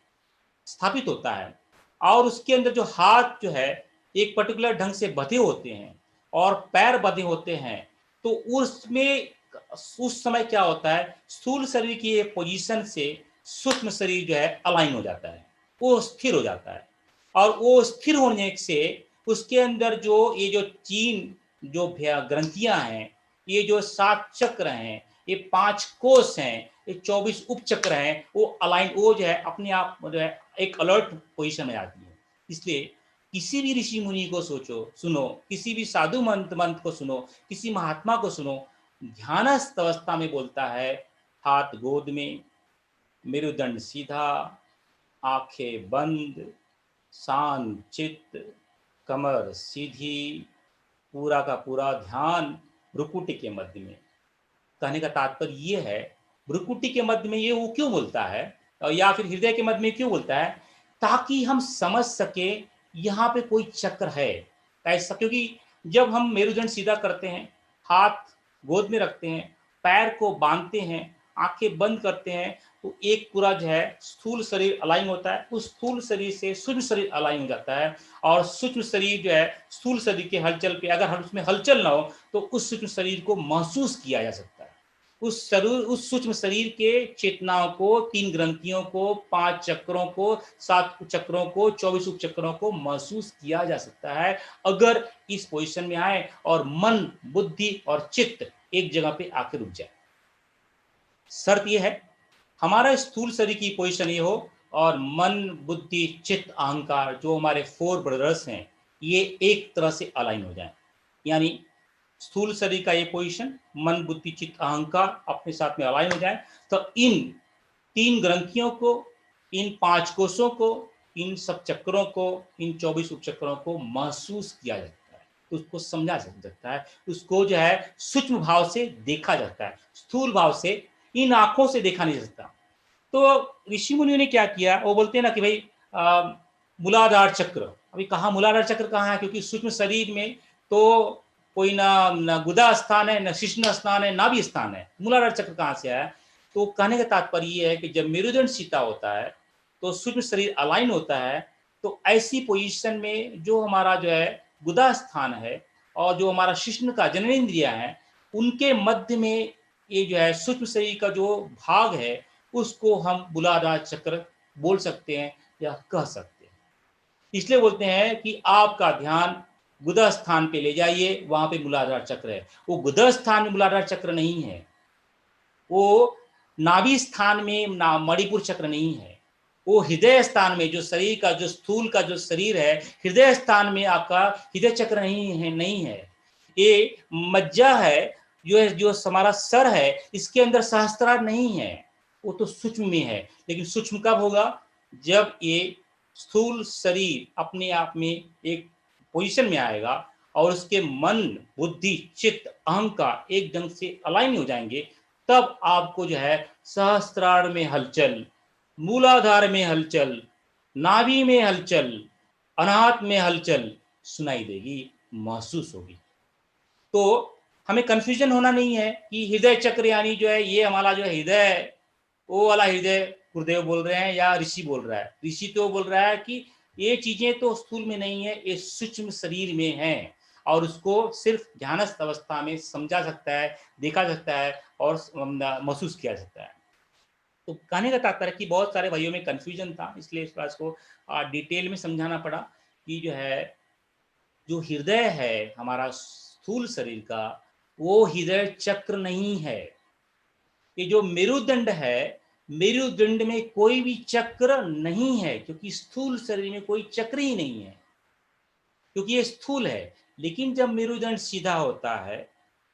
स्थापित होता है और उसके अंदर जो हाथ जो है एक पर्टिकुलर ढंग से बंधे होते हैं और पैर बंधे होते हैं, तो उसमें उस समय क्या होता है, स्थूल शरीर की एक पोजीशन से सूक्ष्म शरीर जो है अलाइन हो जाता है, वो स्थिर हो जाता है। और वो स्थिर होने से उसके अंदर जो ये जो 3 जो ग्रंथियां हैं, ये जो 7 चक्र हैं, ये 5 कोष हैं, ये 24 उपचक्र हैं, वो अलाइन, वो जो है अपने आप जो है एक अलर्ट पोजीशन में आती है। इसलिए किसी भी ऋषि मुनि को सोचो, सुनो, किसी भी साधु मंत्र को सुनो, किसी महात्मा को सुनो, ध्यानस्थ अवस्था में बोलता है, हाथ गोद में, मेरुदंड सीधा, आंखें बंद, शांत चित्त, कमर सीधी, पूरा का पूरा ध्यान भ्रुकुटी के मध्य में। कहने का तात्पर्य ये है, भ्रुकुटी के मध्य में ये वो क्यों बोलता है, या फिर हृदय के मध्य में क्यों बोलता है, ताकि हम समझ सके यहाँ पे कोई चक्र है ऐसा। क्योंकि जब हम मेरुदंड सीधा करते हैं, हाथ गोद में रखते हैं, पैर को बांधते हैं, आंखें बंद करते हैं, तो एक पूरा जो है स्थूल शरीर अलाइन होता है, उस स्थूल शरीर से सूक्ष्म शरीर अलाइन हो जाता है। और सूक्ष्म शरीर जो है स्थूल शरीर के हलचल पे, अगर उसमें हलचल ना हो तो उस सूक्ष्म शरीर को महसूस किया जा सकता है। उस सूक्ष्म शरीर के चेतनाओं को, 3 ग्रंथियों को, 5 चक्रों को, 7 चक्रों को, 24 उपचक्रों को महसूस किया जा सकता है, अगर इस पोजीशन में आए और मन बुद्धि और चित्त एक जगह पे आकर रुक जाए। शर्त यह है हमारा स्थूल शरीर की पोजीशन ये हो और मन बुद्धि चित्त अहंकार जो हमारे 4 ब्रदर्स हैं ये एक तरह से अलाइन हो जाए। यानी स्थूल शरीर का ये पोजीशन, मन बुद्धि चित्त अहंकार अपने साथ में अलाइन हो जाए, तो इन 3 ग्रंथियों को, इन 5 कोषों को, इन सब चक्रों को, इन 24 उपचक्रों को महसूस किया जाता है, उसको समझा जा सकता है, उसको जो है सूक्ष्म भाव से देखा जाता है, स्थूल भाव से इन आँखों से देखा नहीं जा सकता। तो ऋषि मुनियों ने क्या किया, वो बोलते हैं ना कि भाई मूलाधार चक्र, अभी कहाँ मूलाधार चक्र कहाँ है, क्योंकि सूक्ष्म शरीर में तो कोई ना ना गुदा स्थान है, ना शिश्न स्थान है, ना भी स्थान है, मूलाधार चक्र कहाँ से आया। तो कहने का तात्पर्य ये है कि जब मेरुदंड सीधा होता है तो सूक्ष्म शरीर अलाइन होता है, तो ऐसी पोजीशन में जो हमारा जो है गुदा स्थान है और जो हमारा शिश्न का जननेन्द्रिया है, उनके मध्य में ये जो है सूक्ष्म शरीर का जो भाग है, उसको हम मूलाधार चक्र बोल सकते हैं या कह सकते हैं। इसलिए बोलते हैं कि आपका ध्यान गुदा स्थान पे ले जाइए, वहां पे मूलाधार चक्र है। वो गुदा स्थान में मूलाधार चक्र नहीं है, वो नाभि स्थान में मणिपुर चक्र नहीं है, वो हृदय स्थान में, जो शरीर का जो स्थूल का जो शरीर है, हृदय स्थान में आपका हृदय चक्र नहीं है। ये मज्जा है, जो हमारा सर है, इसके अंदर सहस्त्रार नहीं है, वो तो सूक्ष्म में है। लेकिन सूक्ष्म कब होगा, जब ये स्थूल शरीर अपने आप में एक पोजीशन में आएगा और उसके मन, बुद्धि, चित्त, अहंकार एक ढंग से अलाइन हो जाएंगे, तब आपको जो है सहस्त्रार में हलचल, मूलाधार में हलचल, नाभि में हलचल, अनाहत में हलचल सुनाई देगी, महसूस होगी। तो हमें कंफ्यूजन होना नहीं है कि हृदय चक्र यानी जो है ये हमारा जो हृदय, वो वाला हृदय गुरुदेव बोल रहे हैं या ऋषि बोल रहा है। ऋषि तो बोल रहा है कि ये चीजें तो स्थूल में नहीं है, ये सूक्ष्म शरीर में है और उसको सिर्फ ध्यानस्थ अवस्था में समझा सकता है, देखा सकता है और महसूस किया सकता है। तो कहने का तात्पर्य कि बहुत सारे भाइयों में कंफ्यूजन था, इसलिए इस बात को डिटेल में समझाना पड़ा कि जो है जो हृदय है हमारा स्थूल शरीर का, वो हृदय चक्र नहीं है। ये जो मेरुदंड है, मेरुदंड में कोई भी चक्र नहीं है, क्योंकि स्थूल शरीर में कोई चक्र ही नहीं है, क्योंकि ये स्थूल है। लेकिन जब मेरुदंड सीधा होता है,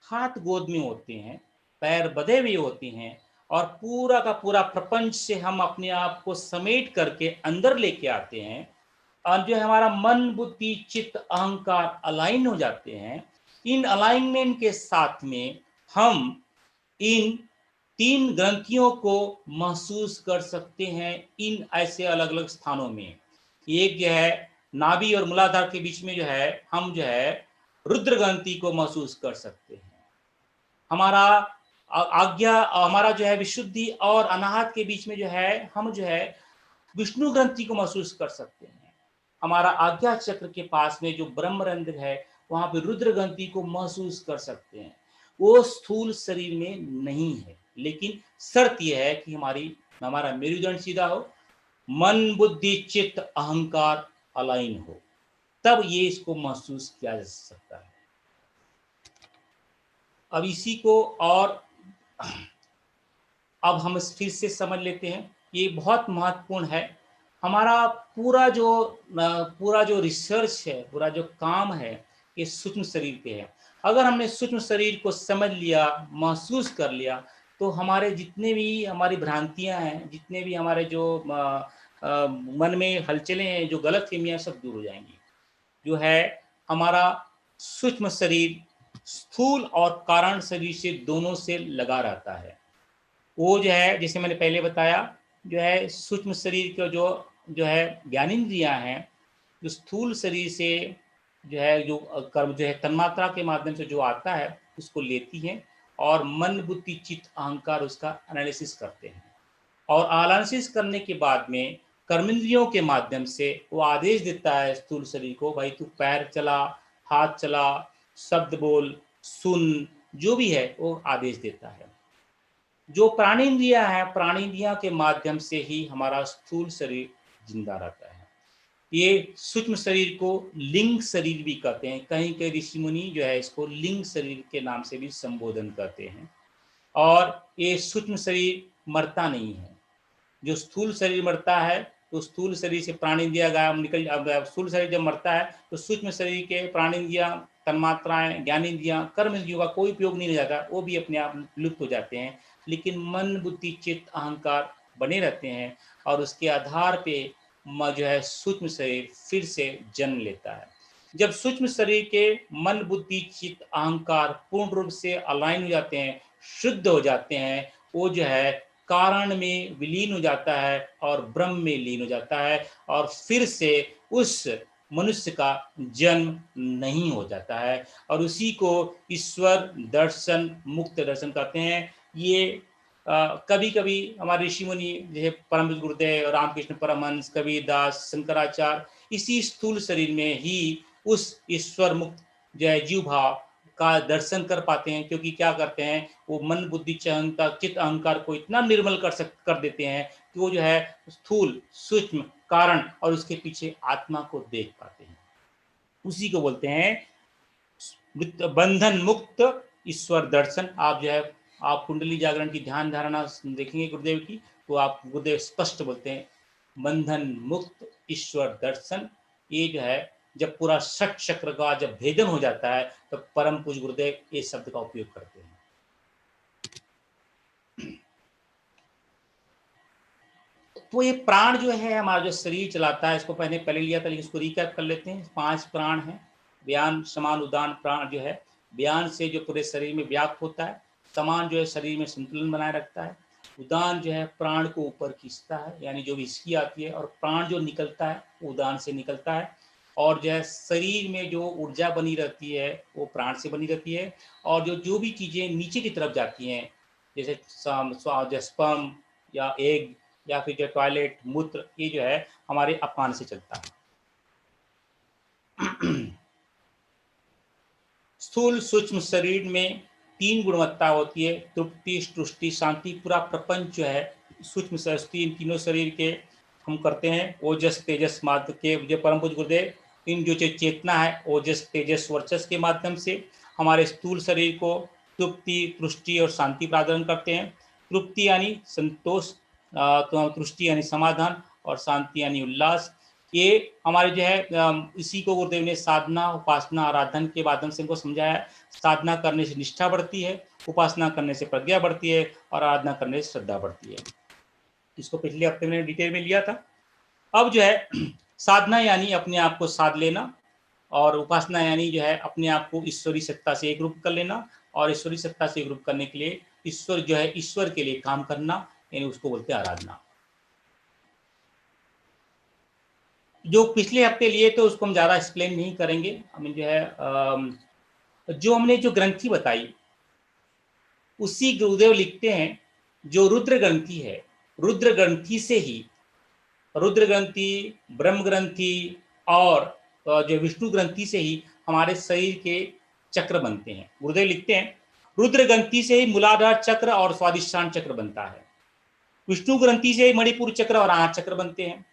हाथ गोद में होते हैं, पैर बंधे हुए होते हैं और पूरा का पूरा प्रपंच से हम अपने आप को समेट करके अंदर लेके आते हैं और जो हमारा मन, बुद्धि, चित्त, अहंकार अलाइन हो जाते हैं, इन अलाइनमेंट के साथ में हम इन 3 ग्रंथियों को महसूस कर सकते हैं इन ऐसे अलग-अलग स्थानों में। एक जो है नाभि और मूलाधार के बीच में जो है हम जो है रुद्र ग्रंथि को महसूस कर सकते हैं। हमारा आज्ञा, हमारा जो है विशुद्धि और अनाहत के बीच में जो है हम जो है विष्णु ग्रंथि को महसूस कर सकते हैं। हमारा आज्ञा चक्र के पास में जो ब्रह्मरंध्र है, वहां पे रुद्र ग्रंथि को महसूस कर सकते हैं। वो स्थूल शरीर में नहीं है, लेकिन शर्त यह है कि हमारा मेरुदंड सीधा हो, मन, बुद्धि, चित्त, अहंकार अलाइन हो, तब ये इसको महसूस किया जा सकता है। अब इसी को और अब हम फिर से समझ लेते हैं, ये बहुत महत्वपूर्ण है। हमारा पूरा जो रिसर्च है, पूरा जो काम है, ये सूक्ष्म शरीर पे है। अगर हमने सूक्ष्म शरीर को समझ लिया, महसूस कर लिया, तो हमारे जितने भी हमारी भ्रांतियां हैं, जितने भी हमारे जो मन में हलचलें हैं, जो गलतफहमियां, सब दूर हो जाएंगी। जो है हमारा सूक्ष्म शरीर स्थूल और कारण शरीर से दोनों से लगा रहता है। वो जो है जैसे मैंने पहले बताया, जो है सूक्ष्म शरीर का जो है ज्ञानेंद्रियां हैं, जो स्थूल शरीर से जो है जो कर्म जो है तन्मात्रा के माध्यम से जो आता है, उसको लेती हैं और मन, बुद्धि, चित्त, अहंकार उसका एनालिसिस करते हैं और एनालिसिस करने के बाद में कर्मेंद्रियों के माध्यम से वो आदेश देता है स्थूल शरीर को, भाई तू पैर चला, हाथ चला, शब्द बोल, सुन, जो भी है वो आदेश देता है। जो प्राणेंद्रिया है, प्राणेंद्रिया के माध्यम से ही हमारा स्थूल शरीर जिंदा रहता है। ये सूक्ष्म शरीर को लिंग शरीर भी कहते हैं, कहीं के ऋषि मुनि जो है इसको लिंग शरीर के नाम से भी संबोधन करते हैं। और ये सूक्ष्म शरीर मरता नहीं है। जो स्थूल शरीर मरता है, तो स्थूल शरीर से प्राणेंद्रिया गायब निकल, अब स्थूल शरीर जब मरता है तो सूक्ष्म शरीर के प्राणेंद्रिया, तन्मात्राएं, ज्ञानेंद्रिया, कर्मेंद्रियों का कोई उपयोग नहीं रह जाता, वो भी अपने आप लुप्त हो जाते हैं। लेकिन मन, बुद्धि, चित्त, अहंकार बने रहते हैं और उसके आधार पे जो है सूक्ष्म शरीर फिर से जन्म लेता है। जब सूक्ष्म शरीर के मन, बुद्धि, चित्त, अहंकार पूर्ण रूप से अलाइन हो जाते हैं, शुद्ध हो जाते हैं, वो जो है कारण में विलीन हो जाता है और ब्रह्म में लीन हो जाता है और फिर से उस मनुष्य का जन्म नहीं हो जाता है और उसी को ईश्वर दर्शन, मुक्त दर्शन कहते हैं। ये कभी कभी हमारे ऋषि मुनि जैसे परम पूज्य गुरुदेव रामकृष्ण परमहंस, कबीरदास, शंकराचार्य इसी स्थूल शरीर में ही उस ईश्वर मुक्त जो है जीव भाव का दर्शन कर पाते हैं, क्योंकि क्या करते हैं वो मन बुद्धि अहंकार चित्त अहंकार को इतना निर्मल कर देते हैं कि वो जो है स्थूल सूक्ष्म कारण और उसके पीछे आत्मा को देख पाते हैं। उसी को बोलते हैं बंधन मुक्त ईश्वर दर्शन। आप जो है आप कुंडली जागरण की ध्यान धारणा देखेंगे गुरुदेव की, तो आप गुरुदेव स्पष्ट बोलते हैं बंधन मुक्त ईश्वर दर्शन। ये जो है जब पूरा षट चक्र का जब भेदन हो जाता है तो परम पूज्य गुरुदेव इस शब्द का उपयोग करते हैं। तो ये प्राण जो है हमारा जो शरीर चलाता है, इसको पहले लिया था लेकिन इसको रिकैप कर लेते हैं। 5 प्राण हैं। व्यान समान उदान प्राण जो है व्यान से जो पूरे शरीर में व्याप्त होता है, समान जो है शरीर में संतुलन बनाए रखता है, उदान जो है प्राण को ऊपर खींचता है यानी जो भी हिचकी आती है, और प्राण जो निकलता है उदान से निकलता है, और जो है शरीर में जो ऊर्जा बनी रहती है वो प्राण से बनी रहती है, और जो भी चीज़ें नीचे की तरफ जाती हैं जैसे स्पर्म या एग या फिर जो टॉयलेट मूत्र, ये जो है हमारे अपान से चलता है। स्थूल सूक्ष्म शरीर में 3 गुणवत्ता होती है, तृप्ति, तुष्टि, शांति। पूरा प्रपंच जो है सूक्ष्म शरीर इन तीनों शरीर के हम करते हैं। ओजस तेजस मात्र के जो परम पूज्य गुरुदेव इन जो चेतना है ओजस तेजस वर्चस के माध्यम से हमारे स्थूल शरीर को तृप्ति, तुष्टि और शांति प्रदान करते हैं। तृप्ति यानी संतोष, तो तुष्टि यानी समाधान और शांति यानी उल्लास। ये हमारे जो है इसी को गुरुदेव ने साधना, उपासना, आराधन के माध्यम से इनको समझाया। साधना करने से निष्ठा बढ़ती है, उपासना करने से प्रज्ञा बढ़ती है और आराधना करने से श्रद्धा बढ़ती है। इसको पिछले हफ्ते में डिटेल में लिया था। अब जो है साधना यानी अपने आप को साध लेना, और उपासना यानी जो है अपने आप को ईश्वरी सत्ता से एक रूप कर लेना, और ईश्वरी सत्ता से एक रूप करने के लिए ईश्वर जो है ईश्वर के लिए काम करना, यानी उसको बोलते हैं आराधना। जो पिछले हफ्ते लिए तो उसको हम ज़्यादा एक्सप्लेन नहीं करेंगे। हमें जो है जो हमने जो ग्रंथि बताई उसी गुरुदेव लिखते हैं जो रुद्र ग्रंथि है, रुद्र ग्रंथि से ही रुद्र ग्रंथि, ब्रह्म ग्रंथि और जो विष्णु ग्रंथि से ही हमारे शरीर के चक्र बनते हैं। गुरुदेव लिखते हैं रुद्र ग्रंथि से ही मूलाधार चक्र और स्वादिष्ठान चक्र बनता है, विष्णु ग्रंथि से मणिपुर चक्र और आहार चक्र बनते हैं,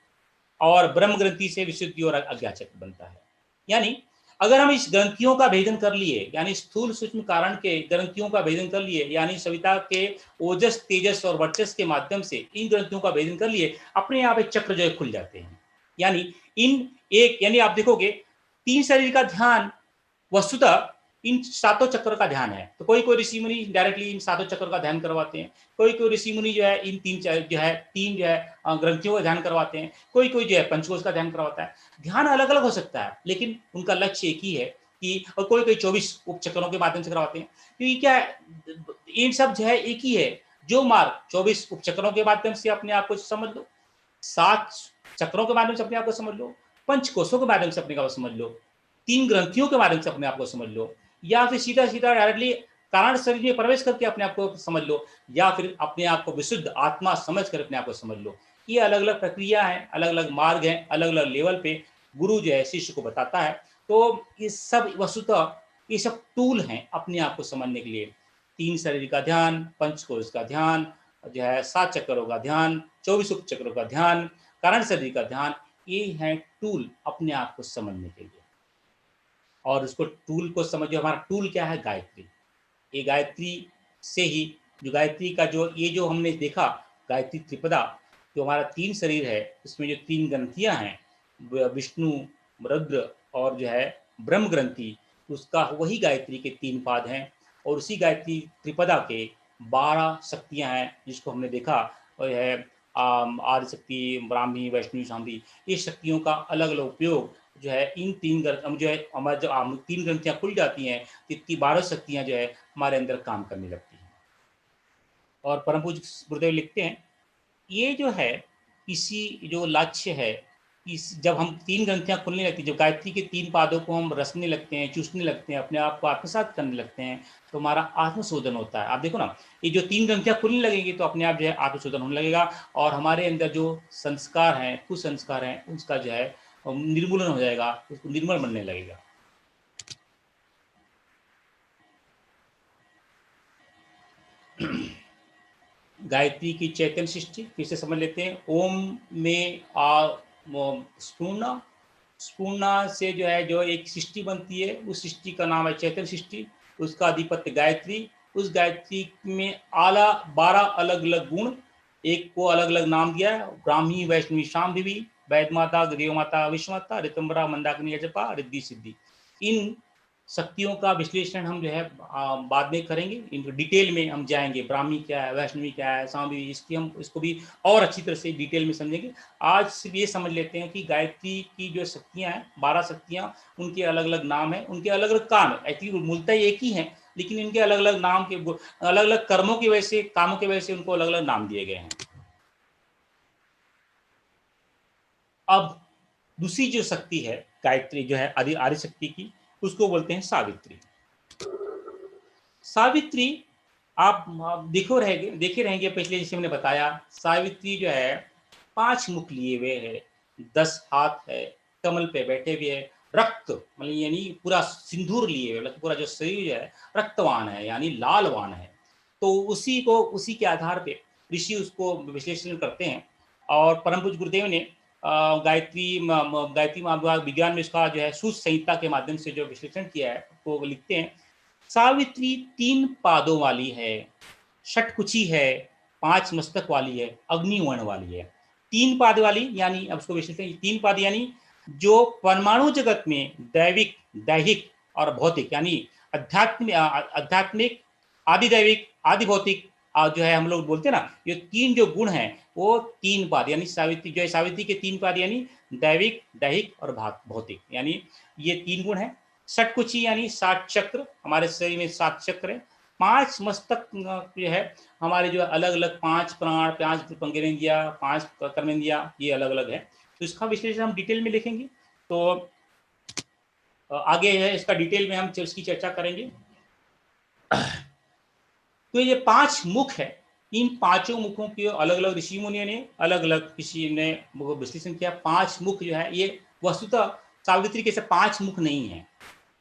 और ब्रह्म ग्रंथि से विशुद्धि और अज्ञा चक्र बनता है। यानी अगर हम इस ग्रंथियों का भेदन कर लिए, यानी स्थूल सूक्ष्म कारण के ग्रंथियों का भेदन कर लिए, यानी सविता के ओजस तेजस और वर्चस के माध्यम से इन ग्रंथियों का भेदन कर लिए, अपने आप एक चक्र जो है खुल जाते हैं। यानी इन एक यानी आप देखोगे 3 शरीर का ध्यान वस्तुतः इन 7 चक्र का ध्यान है। तो कोई कोई ऋषि मुनि डायरेक्टली इन 7 चक्र का ध्यान करवाते हैं, कोई कोई ऋषि मुनि जो है इन तीन जो है ग्रंथियों का ध्यान करवाते हैं, कोई कोई जो है पंचकोश का ध्यान करवाता है। ध्यान अलग अलग हो सकता है लेकिन उनका लक्ष्य एक ही है कि, और कोई कोई 24 उपचक्रों के माध्यम से करवाते हैं, क्योंकि क्या है इन सब जो है एक ही है। जो मार्ग 24 उपचक्रों के माध्यम से अपने आप को समझ लो, 7 चक्रों के माध्यम से अपने आप को समझ लो, पंचकोशों के माध्यम से अपने आप को समझ लो, 3 ग्रंथियों के माध्यम से अपने आप को समझ लो, या फिर सीधा सीधा डायरेक्टली कारण शरीर में प्रवेश करके अपने आप को समझ लो, या फिर अपने आप को विशुद्ध आत्मा समझ कर अपने आप को समझ लो। ये अलग अलग प्रक्रिया है, अलग अलग मार्ग है, अलग अलग लेवल पे गुरु जो है शिष्य को बताता है। तो ये सब वस्तुतः ये सब टूल हैं अपने आप को समझने के लिए। 3 शरीर का ध्यान, पंचकोश का ध्यान, जो है 7 चक्रों का ध्यान, 24 उपचक्रों का ध्यान, कारण शरीर का ध्यान, ये है टूल अपने आप को समझने के लिए। और उसको टूल को समझो, हमारा टूल क्या है? गायत्री। ये गायत्री से ही जो गायत्री का जो ये जो हमने देखा गायत्री त्रिपदा, जो हमारा 3 शरीर है उसमें जो 3 ग्रंथियां हैं विष्णु, रुद्र और जो है ब्रह्म ग्रंथि, उसका वही गायत्री के 3 पाद हैं। और उसी गायत्री त्रिपदा के 12 शक्तियां हैं जिसको हमने देखा, और है आदि शक्ति, ब्राह्मी, वैष्णवी, शांति। ये शक्तियों का अलग अलग उपयोग जो है इन 3 जो है हमारे जो 3 ग्रंथियां खुल जाती हैं, इतनी 12 शक्तियां जो है हमारे अंदर काम करने लगती हैं। और परम पूज्य गुरुदेव लिखते हैं, ये जो है किसी जो लक्ष्य है, इस जब हम 3 ग्रंथियाँ खुलने लगती हैं, जब गायत्री के 3 पादों को हम रसने लगते हैं, चूसने लगते हैं, अपने आप को आत्मसात करने लगते हैं, तो हमारा आत्मशोधन होता है। आप देखो ना, ये जो 3 ग्रंथियाँ खुलने लगेंगी तो अपने आप जो है आत्मशोधन होने लगेगा और हमारे अंदर जो संस्कार हैं, कुसंस्कार हैं, उसका जो है निर्मूलन हो जाएगा, उसको निर्मल बनने लगेगा। गायत्री की चैतन्य सृष्टि फिर से समझ लेते हैं। ओम में स्पूर्णा, स्पूर्णा से जो है जो एक सृष्टि बनती है, उस सृष्टि का नाम है चैतन्य सृष्टि। उसका अधिपत्य गायत्री, उस गायत्री में आला 12 अलग अलग गुण, एक को अलग अलग नाम दिया है, ब्राह्मी वैष्णवी शाम्भवी, वैद माता देव माता विश्व माता ऋतंबरा मंदाकिनी जपा रिद्धि सिद्धि। इन शक्तियों का विश्लेषण हम जो है बाद में करेंगे, इन डिटेल में हम जाएंगे, ब्राह्मी क्या है, वैष्णवी क्या है, शाम्भवी, इसकी हम इसको भी और अच्छी तरह से डिटेल में समझेंगे। आज सिर्फ ये समझ लेते हैं कि गायत्री की जो शक्तियाँ हैं, 12 शक्तियाँ, उनके अलग अलग नाम हैं, उनके अलग अलग काम है। एक्चुअली मूलतः एक ही है, लेकिन इनके अलग अलग नाम के, अलग अलग कर्मों की वजह से, कामों की वजह से उनको अलग अलग नाम दिए गए हैं। अब दूसरी जो शक्ति है गायत्री जो है आदि शक्ति की, उसको बोलते हैं सावित्री। सावित्री आप देखे रहेंगे पहले, जैसे मैंने बताया, सावित्री जो है 5 मुख लिए हुए है, 10 हाथ है, कमल पे बैठे हुए है, रक्त मतलब यानी पूरा सिंदूर लिए हुए, मतलब पूरा जो शरीर जो है रक्तवान है, यानी लालवान है। तो उसी के आधार पे ऋषि उसको विश्लेषण करते हैं और परम पूज्य गुरुदेव ने गायत्री विज्ञान में इसका जो है सूत्र संहिता के माध्यम से जो विश्लेषण किया है वो लिखते हैं। सावित्री 3 पादों वाली है, षटकुची है, 5 मस्तक वाली है, अग्निवर्ण वाली है। 3 पाद वाली यानी, अब उसको विश्लेषण, 3 पाद यानी जो परमाणु जगत में दैविक, दैहिक और भौतिक, यानी आध्यात्मिक, आदि दैविक, आदि भौतिक, जो है हम लोग बोलते हैं ना, ये 3 जो गुण हैं वो 3 पाद, यानी सावित्री जो है, सावित्री के 3 पाद यानी दैविक, दैहिक और भौतिक, यानी ये 3 गुण हैं। षटकुची यानी 7 चक्र, हमारे शरीर में 7 चक्र है। 5 मस्तक जो है हमारे जो अलग अलग 5 प्राण, 5 पंगेरेंद्रिया, 5 कर्मेंद्रिया, ये अलग अलग है। तो इसका विश्लेषण हम डिटेल में लिखेंगे। तो आगे है इसका डिटेल में हम इसकी चर्चा करेंगे। तो ये 5 मुख है, इन 5 मुखों के अलग अलग ऋषि मुनियों ने अलग अलग किसी ने विश्लेषण किया। 5 मुख जो है ये वस्तुतः सावित्री के से 5 मुख नहीं है,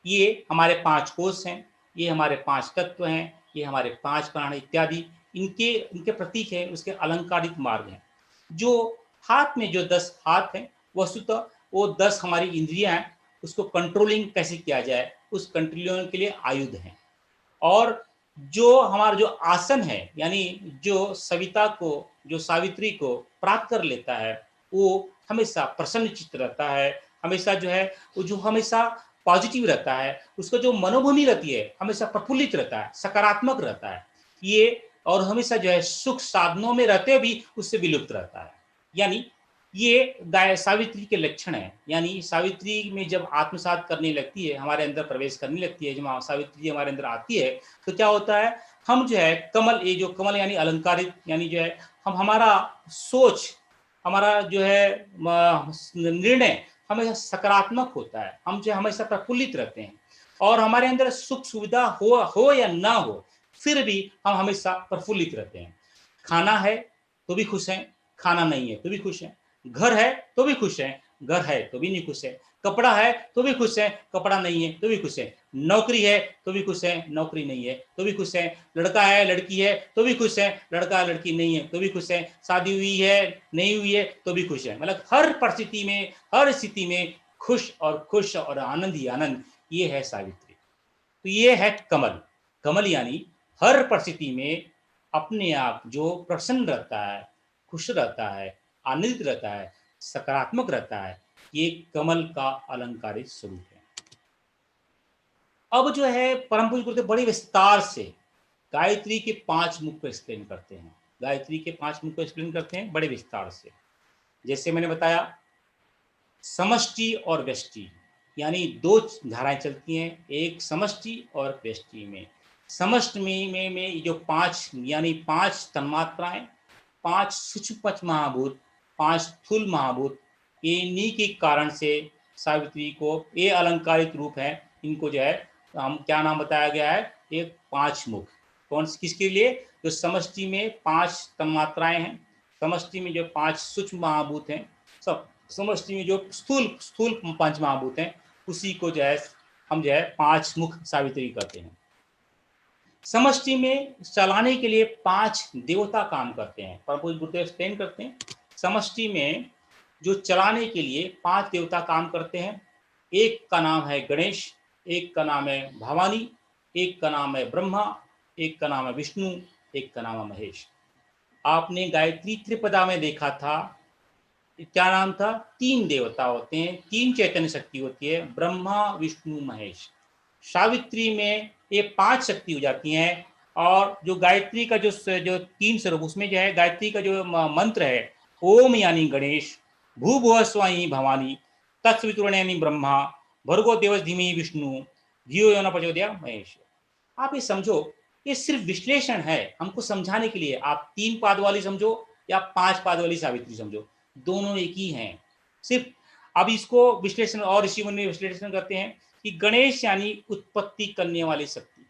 ये हमारे 5 कोष हैं, ये हमारे 5 तत्व हैं, ये हमारे 5 प्राण इत्यादि, इनके इनके प्रतीक है, उसके अलंकारिक मार्ग हैं। जो हाथ में जो 10 हाथ हैं, वस्तुतः वो 10 हमारी इंद्रियां हैं, उसको कंट्रोलिंग कैसे किया जाए, उस कंट्रोलिंग के लिए आयुध हैं। और जो हमारा जो आसन है, यानी जो सविता को, जो सावित्री को प्राप्त कर लेता है, वो हमेशा प्रसन्न चित्त रहता है, हमेशा जो है वो जो हमेशा पॉजिटिव रहता है, उसका जो मनोभूमि रहती है हमेशा प्रफुल्लित रहता है, सकारात्मक रहता है ये, और हमेशा जो है सुख साधनों में रहते भी उससे विलुप्त रहता है। यानी ये गाय सावित्री के लक्षण है। यानी सावित्री में जब आत्मसात करने लगती है, हमारे अंदर प्रवेश करने लगती है, जब सावित्री हमारे अंदर आती है, तो क्या होता है, हम जो है कमल, ये जो कमल यानी अलंकारित, यानी जो है हम, हमारा सोच, हमारा जो है निर्णय हमेशा सकारात्मक होता है, हम जो हमेशा प्रफुल्लित रहते हैं, और हमारे अंदर सुख सुविधा हो या ना हो, फिर भी हम हमेशा प्रफुल्लित रहते हैं। खाना है तो भी खुश हैं, खाना नहीं है तो भी खुश हैं, घर है तो भी खुश हैं, घर है तो भी नहीं खुश है, कपड़ा है तो भी खुश है, कपड़ा नहीं है तो भी खुश है, नौकरी है तो भी खुश है, नौकरी नहीं है तो भी खुश है, लड़का है लड़की है तो भी खुश है, लड़का लड़की नहीं है तो भी खुश है, शादी हुई है नहीं हुई है तो भी खुश है। मतलब हर परिस्थिति में, हर स्थिति में खुश और आनंद ही आनंद, ये है सावित्री। तो ये है कमल। कमल यानी हर परिस्थिति में अपने आप जो प्रसन्न रहता है, खुश रहता है, आनंदित रहता है, सकारात्मक रहता है, ये कमल का अलंकारिक स्वरूप है। अब जो है परम पूज्य गुरुदेव बड़े विस्तार से गायत्री के 5 मुख को एक्सप्लेन करते हैं, गायत्री के 5 मुख को एक्सप्लेन करते हैं बड़े विस्तार से। जैसे मैंने बताया, समष्टि और व्यष्टि, यानी 2 धाराएं चलती हैं, एक समष्टि और व्यष्टि में। समष्टि में जो 5 यानी 5 तन्मात्राएं, 5 सूक्ष्म पंच महाभूत, 5 स्थूल महाभूत, इन्हीं के कारण से सावित्री को ये अलंकारित रूप है। इनको जो है हम क्या नाम बताया गया है, एक 5 मुख। कौन किसके लिए? जो समष्टि में 5 तन्मात्राएं हैं, समष्टि में जो 5 सूक्ष्म महाभूत हैं, सब समष्टि में जो स्थूल स्थूल 5 महाभूत हैं, उसी को जो है हम जो है 5 मुख सावित्री करते हैं। समष्टि में चलाने के लिए 5 देवता काम करते हैं। परम पूज्य गुरुदेव एक्सप्लेन करते हैं, समष्टि में जो चलाने के लिए 5 देवता काम करते हैं। एक का नाम है गणेश, एक का नाम है भवानी, एक का नाम है ब्रह्मा, एक का नाम है विष्णु, एक का नाम है महेश। आपने गायत्री त्रिपदा में देखा था, क्या नाम था? 3 देवता होते हैं, 3 चैतन्य शक्ति होती है, ब्रह्मा विष्णु महेश। सावित्री में ये 5 शक्ति हो जाती हैं। और जो गायत्री का जो 3 स्वरूप, उसमें जो है गायत्री का जो मंत्र है, ओम यानी गणेश, भू भुव स्वाई भवानी, तत्सवितुर्वरेण्यं यानी ब्रह्मा, भर्गो देवस्य धीमहि विष्णु, धियो यो न प्रचोदयात् महेश। आप ये समझो, ये सिर्फ विश्लेषण है, हमको समझाने के लिए। आप 3 पाद वाली समझो या 5 पाद वाली सावित्री समझो, दोनों एक ही हैं। सिर्फ अब इसको विश्लेषण, और ऋषि मुनि विश्लेषण करते हैं कि गणेश यानी उत्पत्ति करने वाली शक्ति।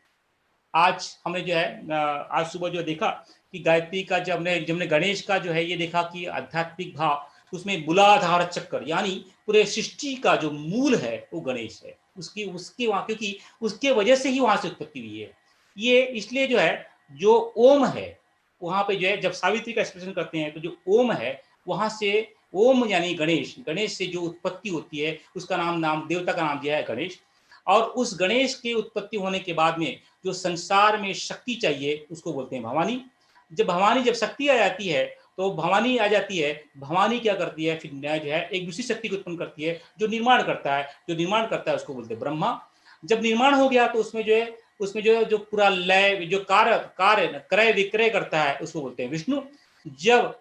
आज हमने जो है आज सुबह जो देखा कि गायत्री का जब हमने गणेश का जो है ये देखा कि आध्यात्मिक भाव, उसमें मूलाधार चक्र यानी पूरे सृष्टि का जो मूल है वो गणेश है। उसकी वहां, क्योंकि उसके वजह से ही वहां से उत्पत्ति हुई है। ये इसलिए जो है, जो ओम है वहां पे जो है, जब सावित्री का एक्सप्रेशन करते हैं तो जो ओम है वहां से, ओम यानी गणेश, गणेश से जो उत्पत्ति होती है उसका नाम देवता का नाम दिया है गणेश। और उस गणेश की उत्पत्ति होने के बाद में जो संसार में शक्ति चाहिए उसको बोलते हैं भवानी। जब शक्ति आ जाती है तो भवानी आ जाती है, भवानी क्या करती है, फिर जो है एक दूसरी शक्ति को उत्पन्न करती है जो निर्माण करता है उसको बोलते हैं ब्रह्मा। जब निर्माण हो गया तो उसमें जो पूरा लय, जो कार्य क्रय विक्रय करता है उसको बोलते हैं विष्णु। जब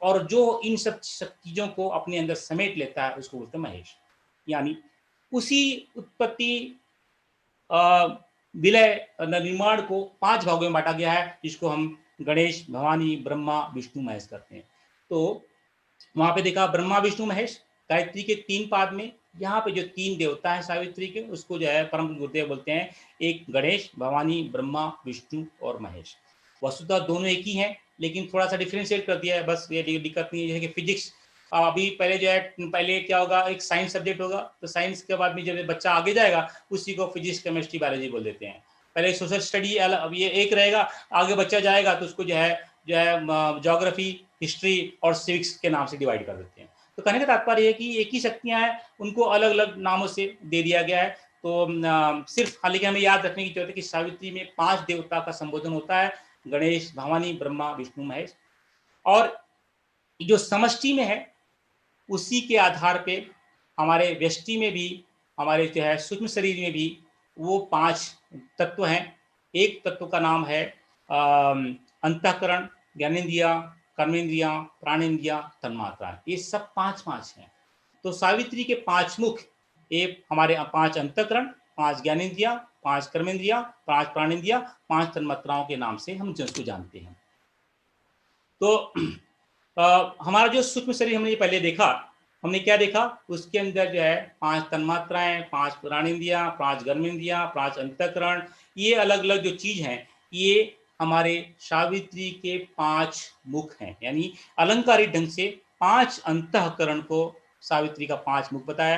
और जो इन सब चीजों को अपने अंदर समेट लेता है उसको बोलते हैं महेश। यानी उसी उत्पत्ति, विलय, निर्माण को 5 भागों में बांटा गया है, जिसको हम गणेश, भवानी, ब्रह्मा, विष्णु, महेश करते हैं। तो वहां पे देखा ब्रह्मा विष्णु महेश गायत्री के 3 पाद में। यहाँ पे जो 3 देवता है सावित्री के, उसको जो है परम गुरुदेव बोलते हैं एक गणेश, भवानी, ब्रह्मा, विष्णु और महेश। वस्तुतः दोनों एक ही हैं, लेकिन थोड़ा सा डिफ्रेंशिएट कर दिया है, बस ये दिक्कत नहीं है कि फिजिक्स अभी पहले जो है, पहले क्या होगा, एक साइंस सब्जेक्ट होगा, तो साइंस के बाद में जब बच्चा आगे जाएगा उसी को फिजिक्स, केमिस्ट्री, बायोलॉजी बोल देते हैं। पहले सोशल स्टडी अब ये एक रहेगा, आगे बच्चा जाएगा तो उसको जो है ज्योग्राफी, हिस्ट्री और सिविक्स के नाम से डिवाइड कर देते हैं। तो कहने का तात्पर्य है कि एक ही शक्तियां हैं, उनको अलग अलग नामों से दे दिया गया है। तो सिर्फ हालांकि हमें याद रखने की जरूरत है कि सावित्री में 5 देवता का संबोधन होता है, गणेश, भवानी, ब्रह्मा, विष्णु, महेश। और जो समष्टि में है उसी के आधार पे हमारे व्यष्टि में भी, हमारे जो है सूक्ष्म शरीर में भी वो 5 तत्व हैं। एक तत्व का नाम है अंतःकरण, ज्ञानेन्द्रिया, कर्मेंद्रिया, प्राणेंद्रिया, तन्मात्रा। ये सब 5 हैं। तो सावित्री के 5 मुख, एक हमारे 5 अंतःकरण, 5 ज्ञानेन्द्रिया, 5 कर्मेंद्रिया, 5 प्राणेंद्रिया, 5 तन्मात्राओं के नाम से हम जिसको जानते हैं। तो हमारा जो सूक्ष्म शरीर हमने पहले देखा, हमने क्या देखा, उसके अंदर जो है 5 तन्मात्राएं, 5 प्राणेंद्रिया, 5 कर्मेंद्रिया, 5 अंतःकरण, ये अलग अलग जो चीज हैं, ये हमारे सावित्री के 5 मुख हैं। यानी अलंकारिक ढंग से 5 अंतःकरण को सावित्री का 5 मुख बताया,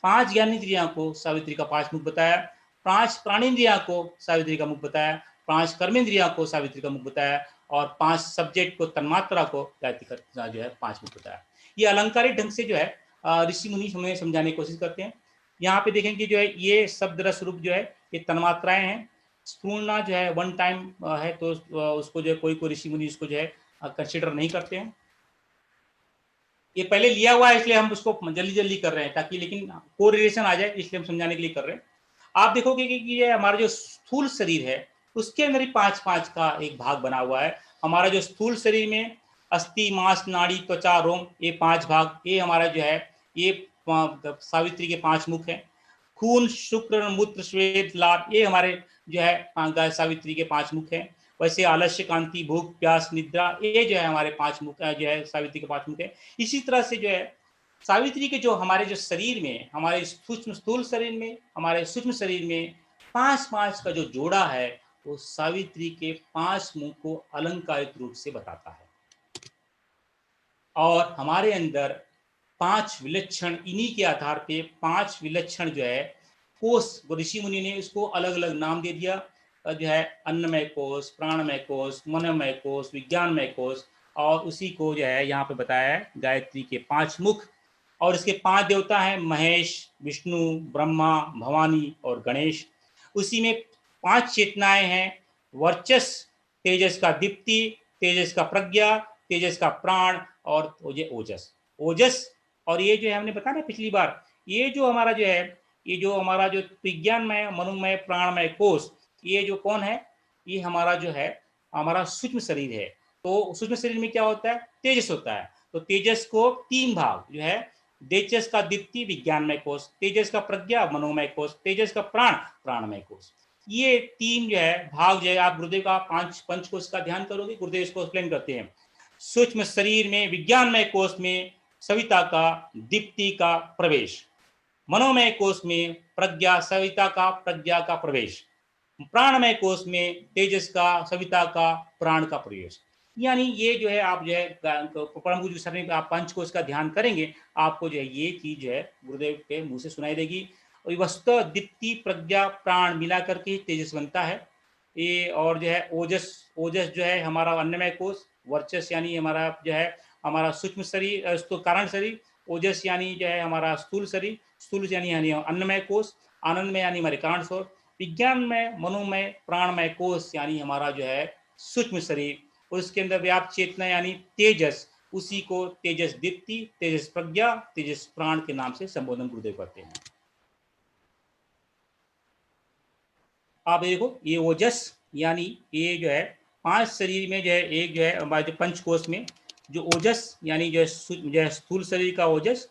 5 ज्ञानेंद्रिया को सावित्री का 5 मुख बताया, 5 प्राणेंद्रिया को सावित्री का मुख बताया, 5 कर्मेंद्रिया को सावित्री का मुख बताया, और 5 सब्जेक्ट को, तन्मात्रा को गायत्री का जो है 5 मुख बताया। ये अलंकारिक ढंग से जो है ऋषि मुनि हमें समझाने की कोशिश करते हैं। यहाँ पे देखेंगे जो है ये शब्द रस रूप जो है ये तन्मात्राएं हैं। स्थूलना जो है 1 टाइम है, तो उसको जो है कोई ऋषि मुनि उसको जो है कंसिडर नहीं करते हैं। ये पहले लिया हुआ है इसलिए हम उसको जल्दी जल्दी कर रहे हैं, ताकि लेकिन कोरिलेशन आ जाए, इसलिए हम समझाने के लिए कर रहे हैं। आप देखोगे कि ये हमारा जो स्थूल शरीर है उसके अंदर ही 5 का एक भाग बना हुआ है। हमारा जो स्थूल शरीर में अस्थि, मांस, नाड़ी, त्वचा, रोम, ये 5 भाग, ये हमारा जो है ये सावित्री के 5 मुख हैं। खून, शुक्र, मूत्र, श्वेत, लाल, ये हमारे जो है सावित्री के 5 मुख हैं। वैसे आलस्य, कांति, भूख, प्यास, निद्रा, ये जो है हमारे 5 मुख जो है सावित्री के 5 मुख है। इसी तरह से जो है सावित्री के जो हमारे जो शरीर में, हमारे सूक्ष्म स्थूल शरीर में, हमारे सूक्ष्म शरीर में 5-5 का जो जोड़ा है, वो सावित्री के 5 मुख को अलंकारित रूप से बताता है। और हमारे अंदर 5 विलक्षण, इन्हीं के आधार पे 5 विलक्षण जो है कोष, ऋषि मुनि ने इसको अलग अलग नाम दे दिया, जो है अन्नमय कोष, प्राणमय कोष, मनोमय कोष, विज्ञानमय कोष, और उसी को जो है यहाँ पे बताया है गायत्री के 5 मुख। और इसके 5 देवता हैं, महेश, विष्णु, ब्रह्मा, भवानी और गणेश। उसी में 5 चेतनाएं हैं, वर्चस, तेजस का दीप्ति, तेजस का प्रज्ञा, तेजस का प्राण और ओजस। ओजस, और ये जो है हमने बताया ना पिछली बार, ये जो हमारा जो है, ये जो हमारा जो विज्ञानमय, मनोमय, प्राणमय कोष, ये जो कौन है, ये हमारा जो है हमारा सूक्ष्म शरीर है। तो सूक्ष्म शरीर में क्या होता है, तेजस होता है। तो तेजस को 3 भाग जो है, तेजस का दीप्ति विज्ञानमय कोष, तेजस का प्रज्ञा मनोमय कोष, तेजस का प्राण प्राणमय कोष, ये 3 जो है भाग जो है, आप गुरुदेव का 5 पंचकोश का ध्यान करोगे, गुरुदेव इसको एक्सप्लेन करते हैं। सूक्ष्म शरीर में विज्ञानमय कोष में सविता का, दीप्ति का प्रवेश, मनोमय कोष में प्रज्ञा, सविता का, प्रज्ञा का प्रवेश, प्राणमय कोष में तेजस का, सविता का, प्राण का प्रवेश। यानी ये जो है आप जो है परम गुरु शरण में आप पंचकोश का ध्यान करेंगे, आपको जो है ये चीज जो है गुरुदेव के मुंह से सुनाई देगी। और वस्तुतः दीप्ति, प्रज्ञा, प्राण मिला करके ही तेजस बनता है ये। और जो है ओजस, ओजस जो है हमारा अन्नमय कोष, वर्चस यानी हमारा जो है हमारा सूक्ष्म शरीर, तो कारण शरीर, ओजस यानी जो है हमारा स्थूल शरीर, स्थूल यानी अन्नमय कोष, आनंदमय यानी हमारे कारण स्वर, विज्ञानमय, मनोमय, प्राणमय कोष यानी हमारा जो है सूक्ष्म शरीर, और उसके अंदर व्याप्त चेतना यानी तेजस, उसी को तेजस दीप्ति, तेजस प्रज्ञा, तेजस प्राण के नाम से संबोधन गुरुदेव करते हैं। आप देखो ये ओजस यानी ये जो है 5 शरीर में जो है, एक जो है हमारे जो पंचकोश में जो ओजस यानी जो है स्थूल शरीर का ओजस,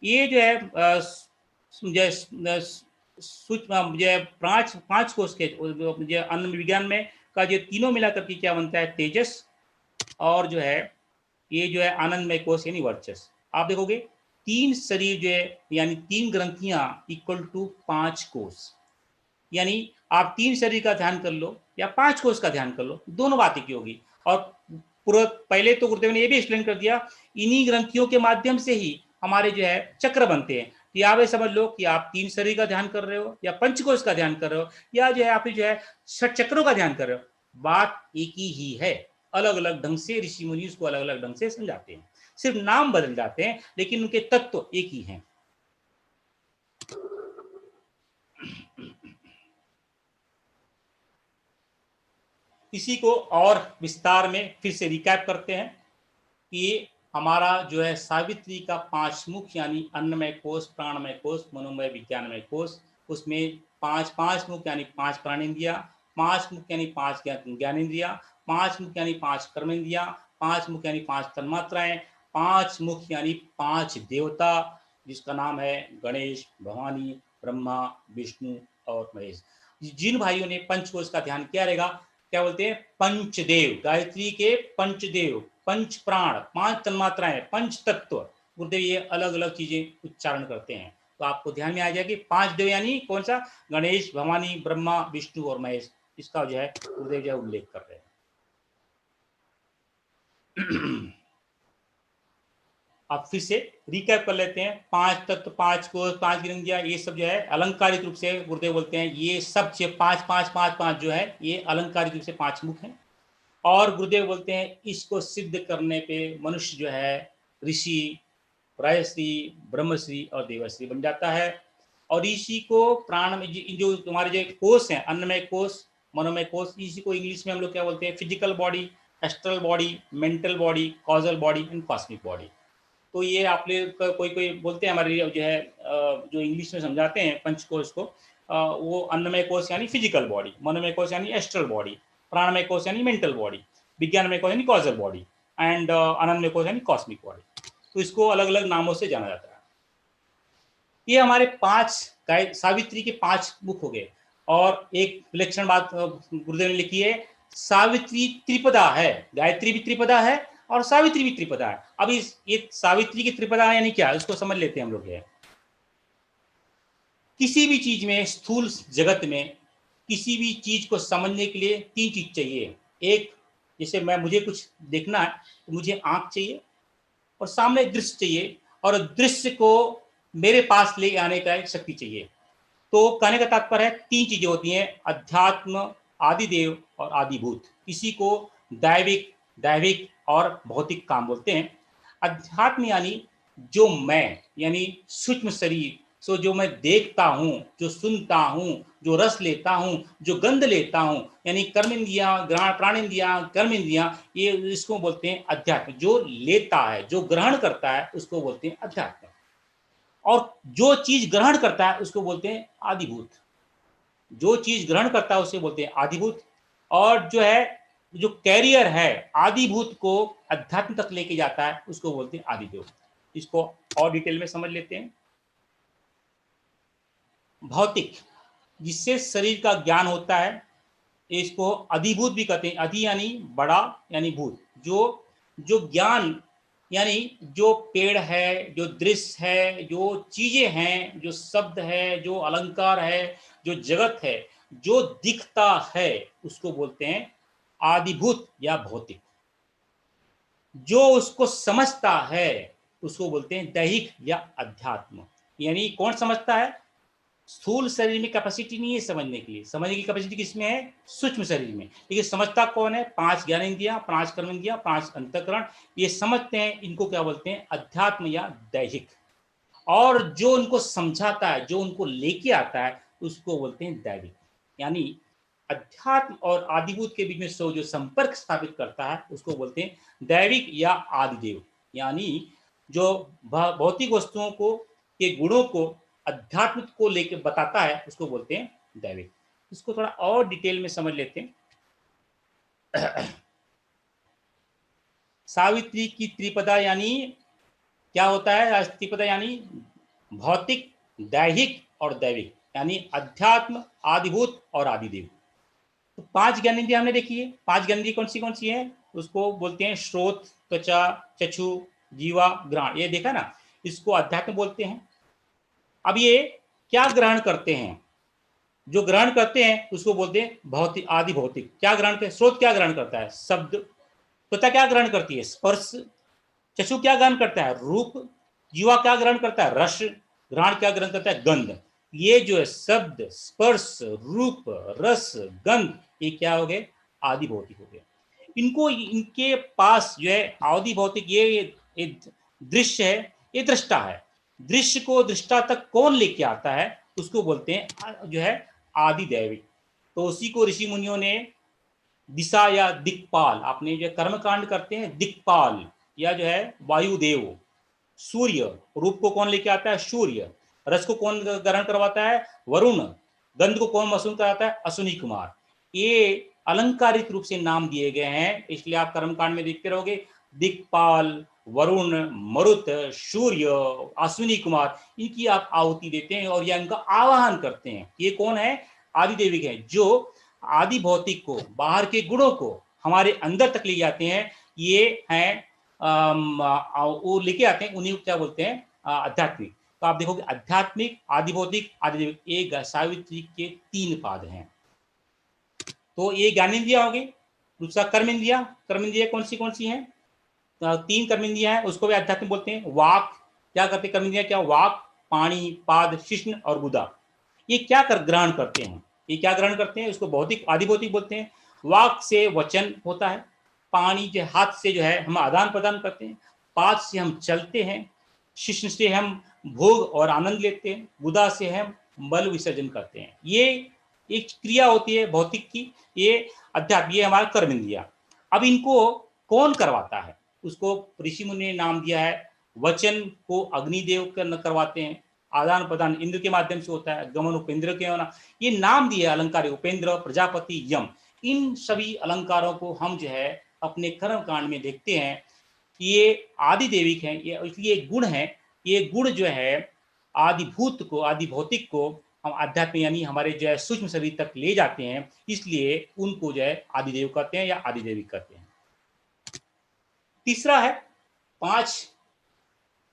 ये जो है सूक्ष्म जो है 5 कोश के जो अन्न विज्ञान में का जो तीनों मिलाकर के क्या बनता है, तेजस, और जो है ये जो है आनंदमय कोश यानी वर्चस। आप देखोगे 3 शरीर जो है यानी 3 ग्रंथियां इक्वल टू 5 कोश, यानी आप 3 शरीर का ध्यान कर लो या 5 कोश का ध्यान कर लो, दोनों बातें की होगी। और पूरा पहले तो गुरुदेव ने ये भी एक्सप्लेन कर दिया, इन्हीं ग्रंथियों के माध्यम से ही हमारे जो है चक्र बनते हैं। कि आप ये समझ लो कि आप 3 शरीर का ध्यान कर रहे हो या पंचकोश का ध्यान कर रहे हो या जो है आप जो है 6 चक्रों का ध्यान कर रहे हो, बात एक ही है। अलग अलग ढंग से ऋषि मुनि उसको अलग अलग ढंग से समझाते हैं, सिर्फ नाम बदल जाते हैं लेकिन उनके तत्व एक ही हैं। इसी को और विस्तार में फिर से रिकैप करते हैं कि हमारा जो है सावित्री का 5 मुख यानी अन्नमय कोश, प्राणमय कोश, मनोमय, विज्ञानमय कोश, उसमें 5 मुख यानी 5 प्राणेंद्रिया, 5 मुख यानी 5 ज्ञानेंद्रिया, 5 मुख यानी 5 कर्मेंद्रिया, 5 मुख यानी 5 तन्मात्राएं, 5 मुख यानी 5 देवता, जिसका नाम है गणेश, भवानी, ब्रह्मा, विष्णु और महेश। जिन भाइयों ने पंचकोश का ध्यान किया रहेगा, क्या बोलते हैं, पंचदेव, गायत्री के पंचदेव, पंच प्राण, 5 तन्मात्राएं, पंच तत्व, गुरुदेव ये अलग अलग चीजें उच्चारण करते हैं। तो आपको ध्यान में आ जाएगी 5 देव यानी कौन सा, गणेश, भवानी, ब्रह्मा, विष्णु और महेश, इसका जो है गुरुदेव जो है उल्लेख कर रहे हैं। अब फिर से रिकैप कर लेते हैं, 5 तत्व, 5 कोश, 5 गिरंगिया, ये सब जो है अलंकारिक रूप से गुरुदेव बोलते हैं ये सब 5 जो है ये अलंकारिक रूप से 5 मुख हैं। और गुरुदेव बोलते हैं इसको सिद्ध करने पे मनुष्य जो है ऋषि, रायश्री, ब्रह्मश्री और देवश्री बन जाता है। और इसी को प्राण में जो हमारे जो कोष हैं, अन्नमय कोष, मनोमय कोष, इसी को इंग्लिश में हम लोग क्या बोलते हैं, physical body, astral body, mental body, causal body and cosmic body. तो ये आप लोग कोई कोई बोलते हैं हमारे जो है जो इंग्लिश में समझाते हैं पंचकोश को, वो अन्नमय कोश यानी फिजिकल बॉडी, मनोमय कोश यानी एस्ट्रल बॉडी, प्राणमय कोश यानी मेंटल बॉडी, विज्ञानमय कोश यानी कॉजल बॉडी एंड आनंदमय कोश यानी कॉस्मिक बॉडी। तो इसको अलग अलग नामों से जाना जाता है। ये हमारे 5 सावित्री के 5 मुख हो गए। और एक विलक्षण बात गुरुदेव ने लिखी है, सावित्री त्रिपदा है, गायत्री भी त्रिपदा है और सावित्री भी त्रिपदा है। अब इस ये सावित्री की त्रिपदा यानी क्या, इसको समझ लेते हैं हम लोग। किसी भी चीज में, स्थूल जगत में किसी भी चीज को समझने के लिए 3 चीज चाहिए। एक, जैसे मुझे कुछ देखना है तो मुझे आंख चाहिए और सामने दृश्य चाहिए, और दृश्य को मेरे पास ले आने का एक शक्ति चाहिए। तो कहने का तात्पर्य है 3 चीजें होती हैं, अध्यात्म, आदिदेव और आदिभूत। इसी को दैविक, दैविक और भौतिक काम बोलते हैं। अध्यात्म यानी जो मैं, यानी सूक्ष्म शरीर, सो जो मैं देखता हूँ, जो सुनता हूँ, जो रस लेता हूँ, जो गंध लेता हूँ, यानी कर्मेंद्रियां, प्राणेंद्रियां, कर्मेंद्रियां, ये इसको बोलते हैं अध्यात्म। जो लेता है, जो ग्रहण करता है, उसको बोलते हैं अध्यात्म। और जो चीज ग्रहण करता है उसको बोलते हैं आदिभूत। जो चीज ग्रहण करता है उसे बोलते हैं आदिभूत। और जो है, जो कैरियर है आदिभूत को अध्यात्म तक लेके जाता है, उसको बोलते हैं आदिदेव। इसको और डिटेल में समझ लेते हैं। भौतिक, जिससे शरीर का ज्ञान होता है, इसको अधिभूत भी कहते हैं। अधि यानी बड़ा, यानी भूत। जो जो ज्ञान, यानी जो पेड़ है, जो दृश्य है, जो चीजें हैं, जो शब्द है, जो अलंकार है, जो जगत है, जो दिखता है, उसको बोलते हैं आदिभूत या भौतिक। जो उसको समझता है उसको बोलते हैं दैहिक या अध्यात्म। यानी कौन समझता है, स्थूल शरीर में कैपेसिटी नहीं है समझने के लिए, समझने की कैपेसिटी किसमें है, सूक्ष्म शरीर में। लेकिन समझता कौन है, 5 ज्ञानेंद्रियां, 5 कर्मेंद्रियां, 5 अंतःकरण, ये समझते हैं। इनको क्या बोलते हैं, अध्यात्म या दैहिक। और जो उनको समझाता है, जो उनको लेके आता है, उसको बोलते हैं दैविक। यानी अध्यात्म और आदिभूत के बीच में जो संपर्क स्थापित करता है उसको बोलते हैं दैविक या आदिदेव। यानी जो भौतिक वस्तुओं को, के गुणों को अध्यात्म को लेकर बताता है, उसको बोलते हैं दैविक। इसको थोड़ा और डिटेल में समझ लेते हैं। सावित्री की त्रिपदा यानी क्या होता है, त्रिपदा यानी भौतिक, दैहिक और दैविक, यानी अध्यात्म, आदिभूत और आदिदेव। तो 5 ज्ञानेंद्रियां हमने देखी है। 5 ज्ञानेंद्रियां कौन सी है, उसको बोलते हैं श्रोत, त्वचा, चक्षु, जीवा, घ्राण। ये देखा ना, इसको अध्यात्म बोलते हैं। अब ये क्या ग्रहण करते हैं, जो ग्रहण करते हैं उसको बोलते हैं भौतिक, आदि भौतिक। क्या ग्रहण करते, स्रोत क्या ग्रहण करता है, शब्द। त्वचा क्या ग्रहण करती है, स्पर्श। चक्षु क्या ग्रहण करता है, रूप। जीवा क्या ग्रहण करता है, रस। घ्राण क्या ग्रहण करता है, गंध। ये जो है शब्द, स्पर्श, रूप, रस, गंध, ये क्या हो गए, आदि भौतिक हो गए। इनको, इनके पास जो है आदि भौतिक, ये दृश्य है, ये दृष्टा है। दृश्य को दृष्टा तक कौन लेके आता है, उसको बोलते हैं जो है आदि दैविक। तो उसी को ऋषि मुनियों ने दिशा या दिक्पाल, आपने जो कर्मकांड करते हैं, दिक्पाल या जो है वायुदेव। सूर्य, रूप को कौन लेके आता है, सूर्य। रस को कौन ग्रहण करवाता है, वरुण। गंध को कौन महसूस कराता है, अश्विनी कुमार। ये अलंकारिक रूप से नाम दिए गए हैं, इसलिए आप कर्मकांड में देखते रहोगे दिक्पाल, वरुण, मरुत, सूर्य, अश्विनी कुमार, इनकी आप आहुति देते हैं और या इनका आवाहन करते हैं। ये कौन है, आदिदेविक है, जो आदि भौतिक को, बाहर के गुणों को हमारे अंदर तक ले जाते हैं। ये हैं वो लेके आते हैं, उन्हीं को क्या बोलते हैं, आध्यात्मिक। तो आप देखोगे आध्यात्मिक, आदि भौतिक, आदिदेविक, एक सावित्री के 3 पाद हैं। तो ये ज्ञानेंद्रिया हो गई। दूसरा कर्मेंद्रिया। कर्मेंद्रिया कौन सी हैं, 3 कर्मेंद्रिया है, उसको भी अध्यात्म बोलते हैं। वाक क्या करते हैं, कर्मेंद्रिया क्या, वाक, पाणी, पाद, शिश्न और गुदा। ये क्या कर ग्रहण करते हैं, ये क्या ग्रहण करते हैं, उसको भौतिक, आदि भौतिक बोलते हैं। वाक से वचन होता है। पानी के हाथ से जो है हम आदान प्रदान करते हैं। पाद से हम चलते हैं। शिश्न से हम भोग और आनंद लेते हैं। गुदा से हम मल विसर्जन करते हैं। ये एक क्रिया होती है भौतिक की, ये अध्यात्म, ये हमारा कर्म इंद्रिया। अब इनको कौन करवाता है, उसको ऋषि मुनि ने नाम दिया है। वचन को अग्निदेव करवाते हैं, आदान प्रदान इंद्र के माध्यम से होता है, गमन उपेंद्र के होना, ये नाम दिए अलंकार, उपेंद्र, प्रजापति, यम। इन सभी अलंकारों को हम जो है अपने कर्म कांड में देखते हैं। ये आदि देविक हैं, ये इसलिए गुण है। ये गुण जो है आदिभूत को, आदि भौतिक को हम आध्यात्म यानी हमारे जो है सूक्ष्म शरीर तक ले जाते हैं, इसलिए उनको जो है आदिदेव कहते हैं या आदिदेवी कहते हैं। तीसरा है 5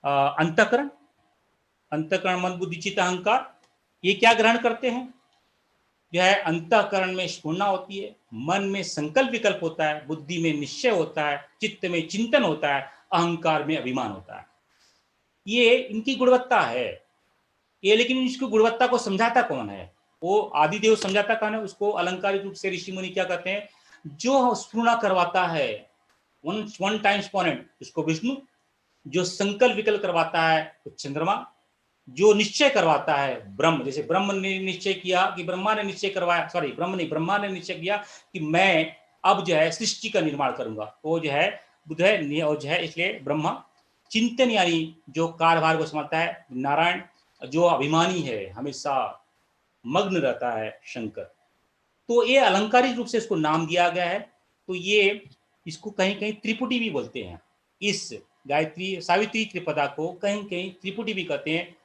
अंतःकरण। अंतःकरण मन बुद्धि चित्त अहंकार, ये क्या ग्रहण करते हैं? जो है अंतःकरण में स्फुरना होती है, मन में संकल्प विकल्प होता है, बुद्धि में निश्चय होता है, चित्त में चिंतन होता है, अहंकार में अभिमान होता है। ये इनकी गुणवत्ता है ये, लेकिन इसकी गुणवत्ता को समझाता कौन है? वो आदिदेव समझाता कौन है? उसको अलंकारिक रूप से ऋषि मुनि क्या कहते हैं? जो स्फुरना करवाता है, वन टाइम स्पोनेंट, उसको विष्णु। जो संकल्प विकल्प करवाता है वो चंद्रमा। जो निश्चय करवाता है ब्रह्म। जैसे ब्रह्म ने निश्चय किया कि ब्रह्मा ने निश्चय करवाया, सॉरी ब्रह्म नहीं, ब्रह्मा ने निश्चय किया कि मैं अब जो है सृष्टि का निर्माण करूंगा, वो जो है बुद्ध है, और जो है इसलिए ब्रह्मा। चिंतन यानी जो कार्यभार को समझता है नारायण। जो अभिमानी है, हमेशा मग्न रहता है, शंकर। तो ये अलंकारिक रूप से इसको नाम दिया गया है। तो ये इसको कहीं कहीं त्रिपुटी भी बोलते हैं। इस गायत्री सावित्री त्रिपदा को कहीं कहीं त्रिपुटी भी कहते हैं।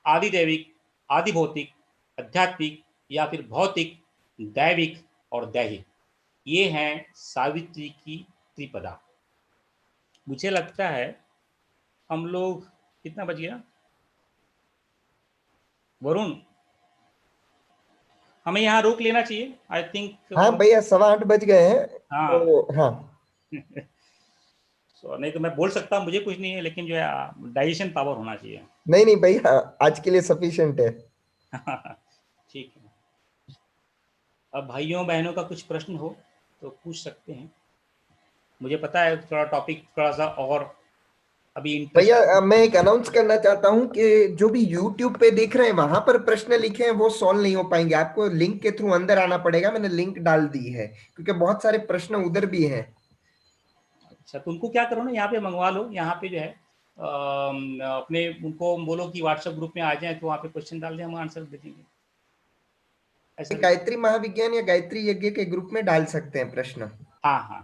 आदिदैविक, आदि भौतिक, आध्यात्मिक या फिर भौतिक, दैविक और दैहिक, ये हैं सावित्री की त्रिपदा। मुझे लगता है हम लोग, कितना बज गया वरुण? हमें यहाँ रोक लेना चाहिए आई थिंक। हाँ भैया, 8:15 बज गए हैं। हाँ। तो हाँ so, नहीं तो मैं बोल सकता हूँ, मुझे कुछ नहीं है, लेकिन जो है डाइजेशन पावर होना चाहिए। नहीं नहीं भैया, आज के लिए सफिशिएंट है। ठीक है। अब भाइयों बहनों का कुछ प्रश्न हो तो पूछ सकते हैं। मुझे पता है थोड़ा टॉपिक थोड़ा सा और अभी भैया इंटरेस्ट। मैं एक अनाउंस करना चाहता हूँ कि जो भी YouTube पे देख रहे हैं वहां पर प्रश्न लिखे हैं वो सॉल्व नहीं हो पाएंगे, आपको लिंक के थ्रू अंदर आना पड़ेगा। मैंने लिंक डाल दी है क्योंकि बहुत सारे प्रश्न उधर भी हैं। अच्छा, तो उनको क्या करो ना, यहाँ पे मंगवा लो। यहाँ पे जो है अपने उनको बोलो कि व्हाट्सएप ग्रुप में आ जाए, तो वहाँ पे क्वेश्चन डाल दें, हम आंसर दे देंगे। ऐसा। गायत्री महाविज्ञान या गायत्री यज्ञ के ग्रुप में डाल सकते हैं प्रश्न। हाँ हाँ।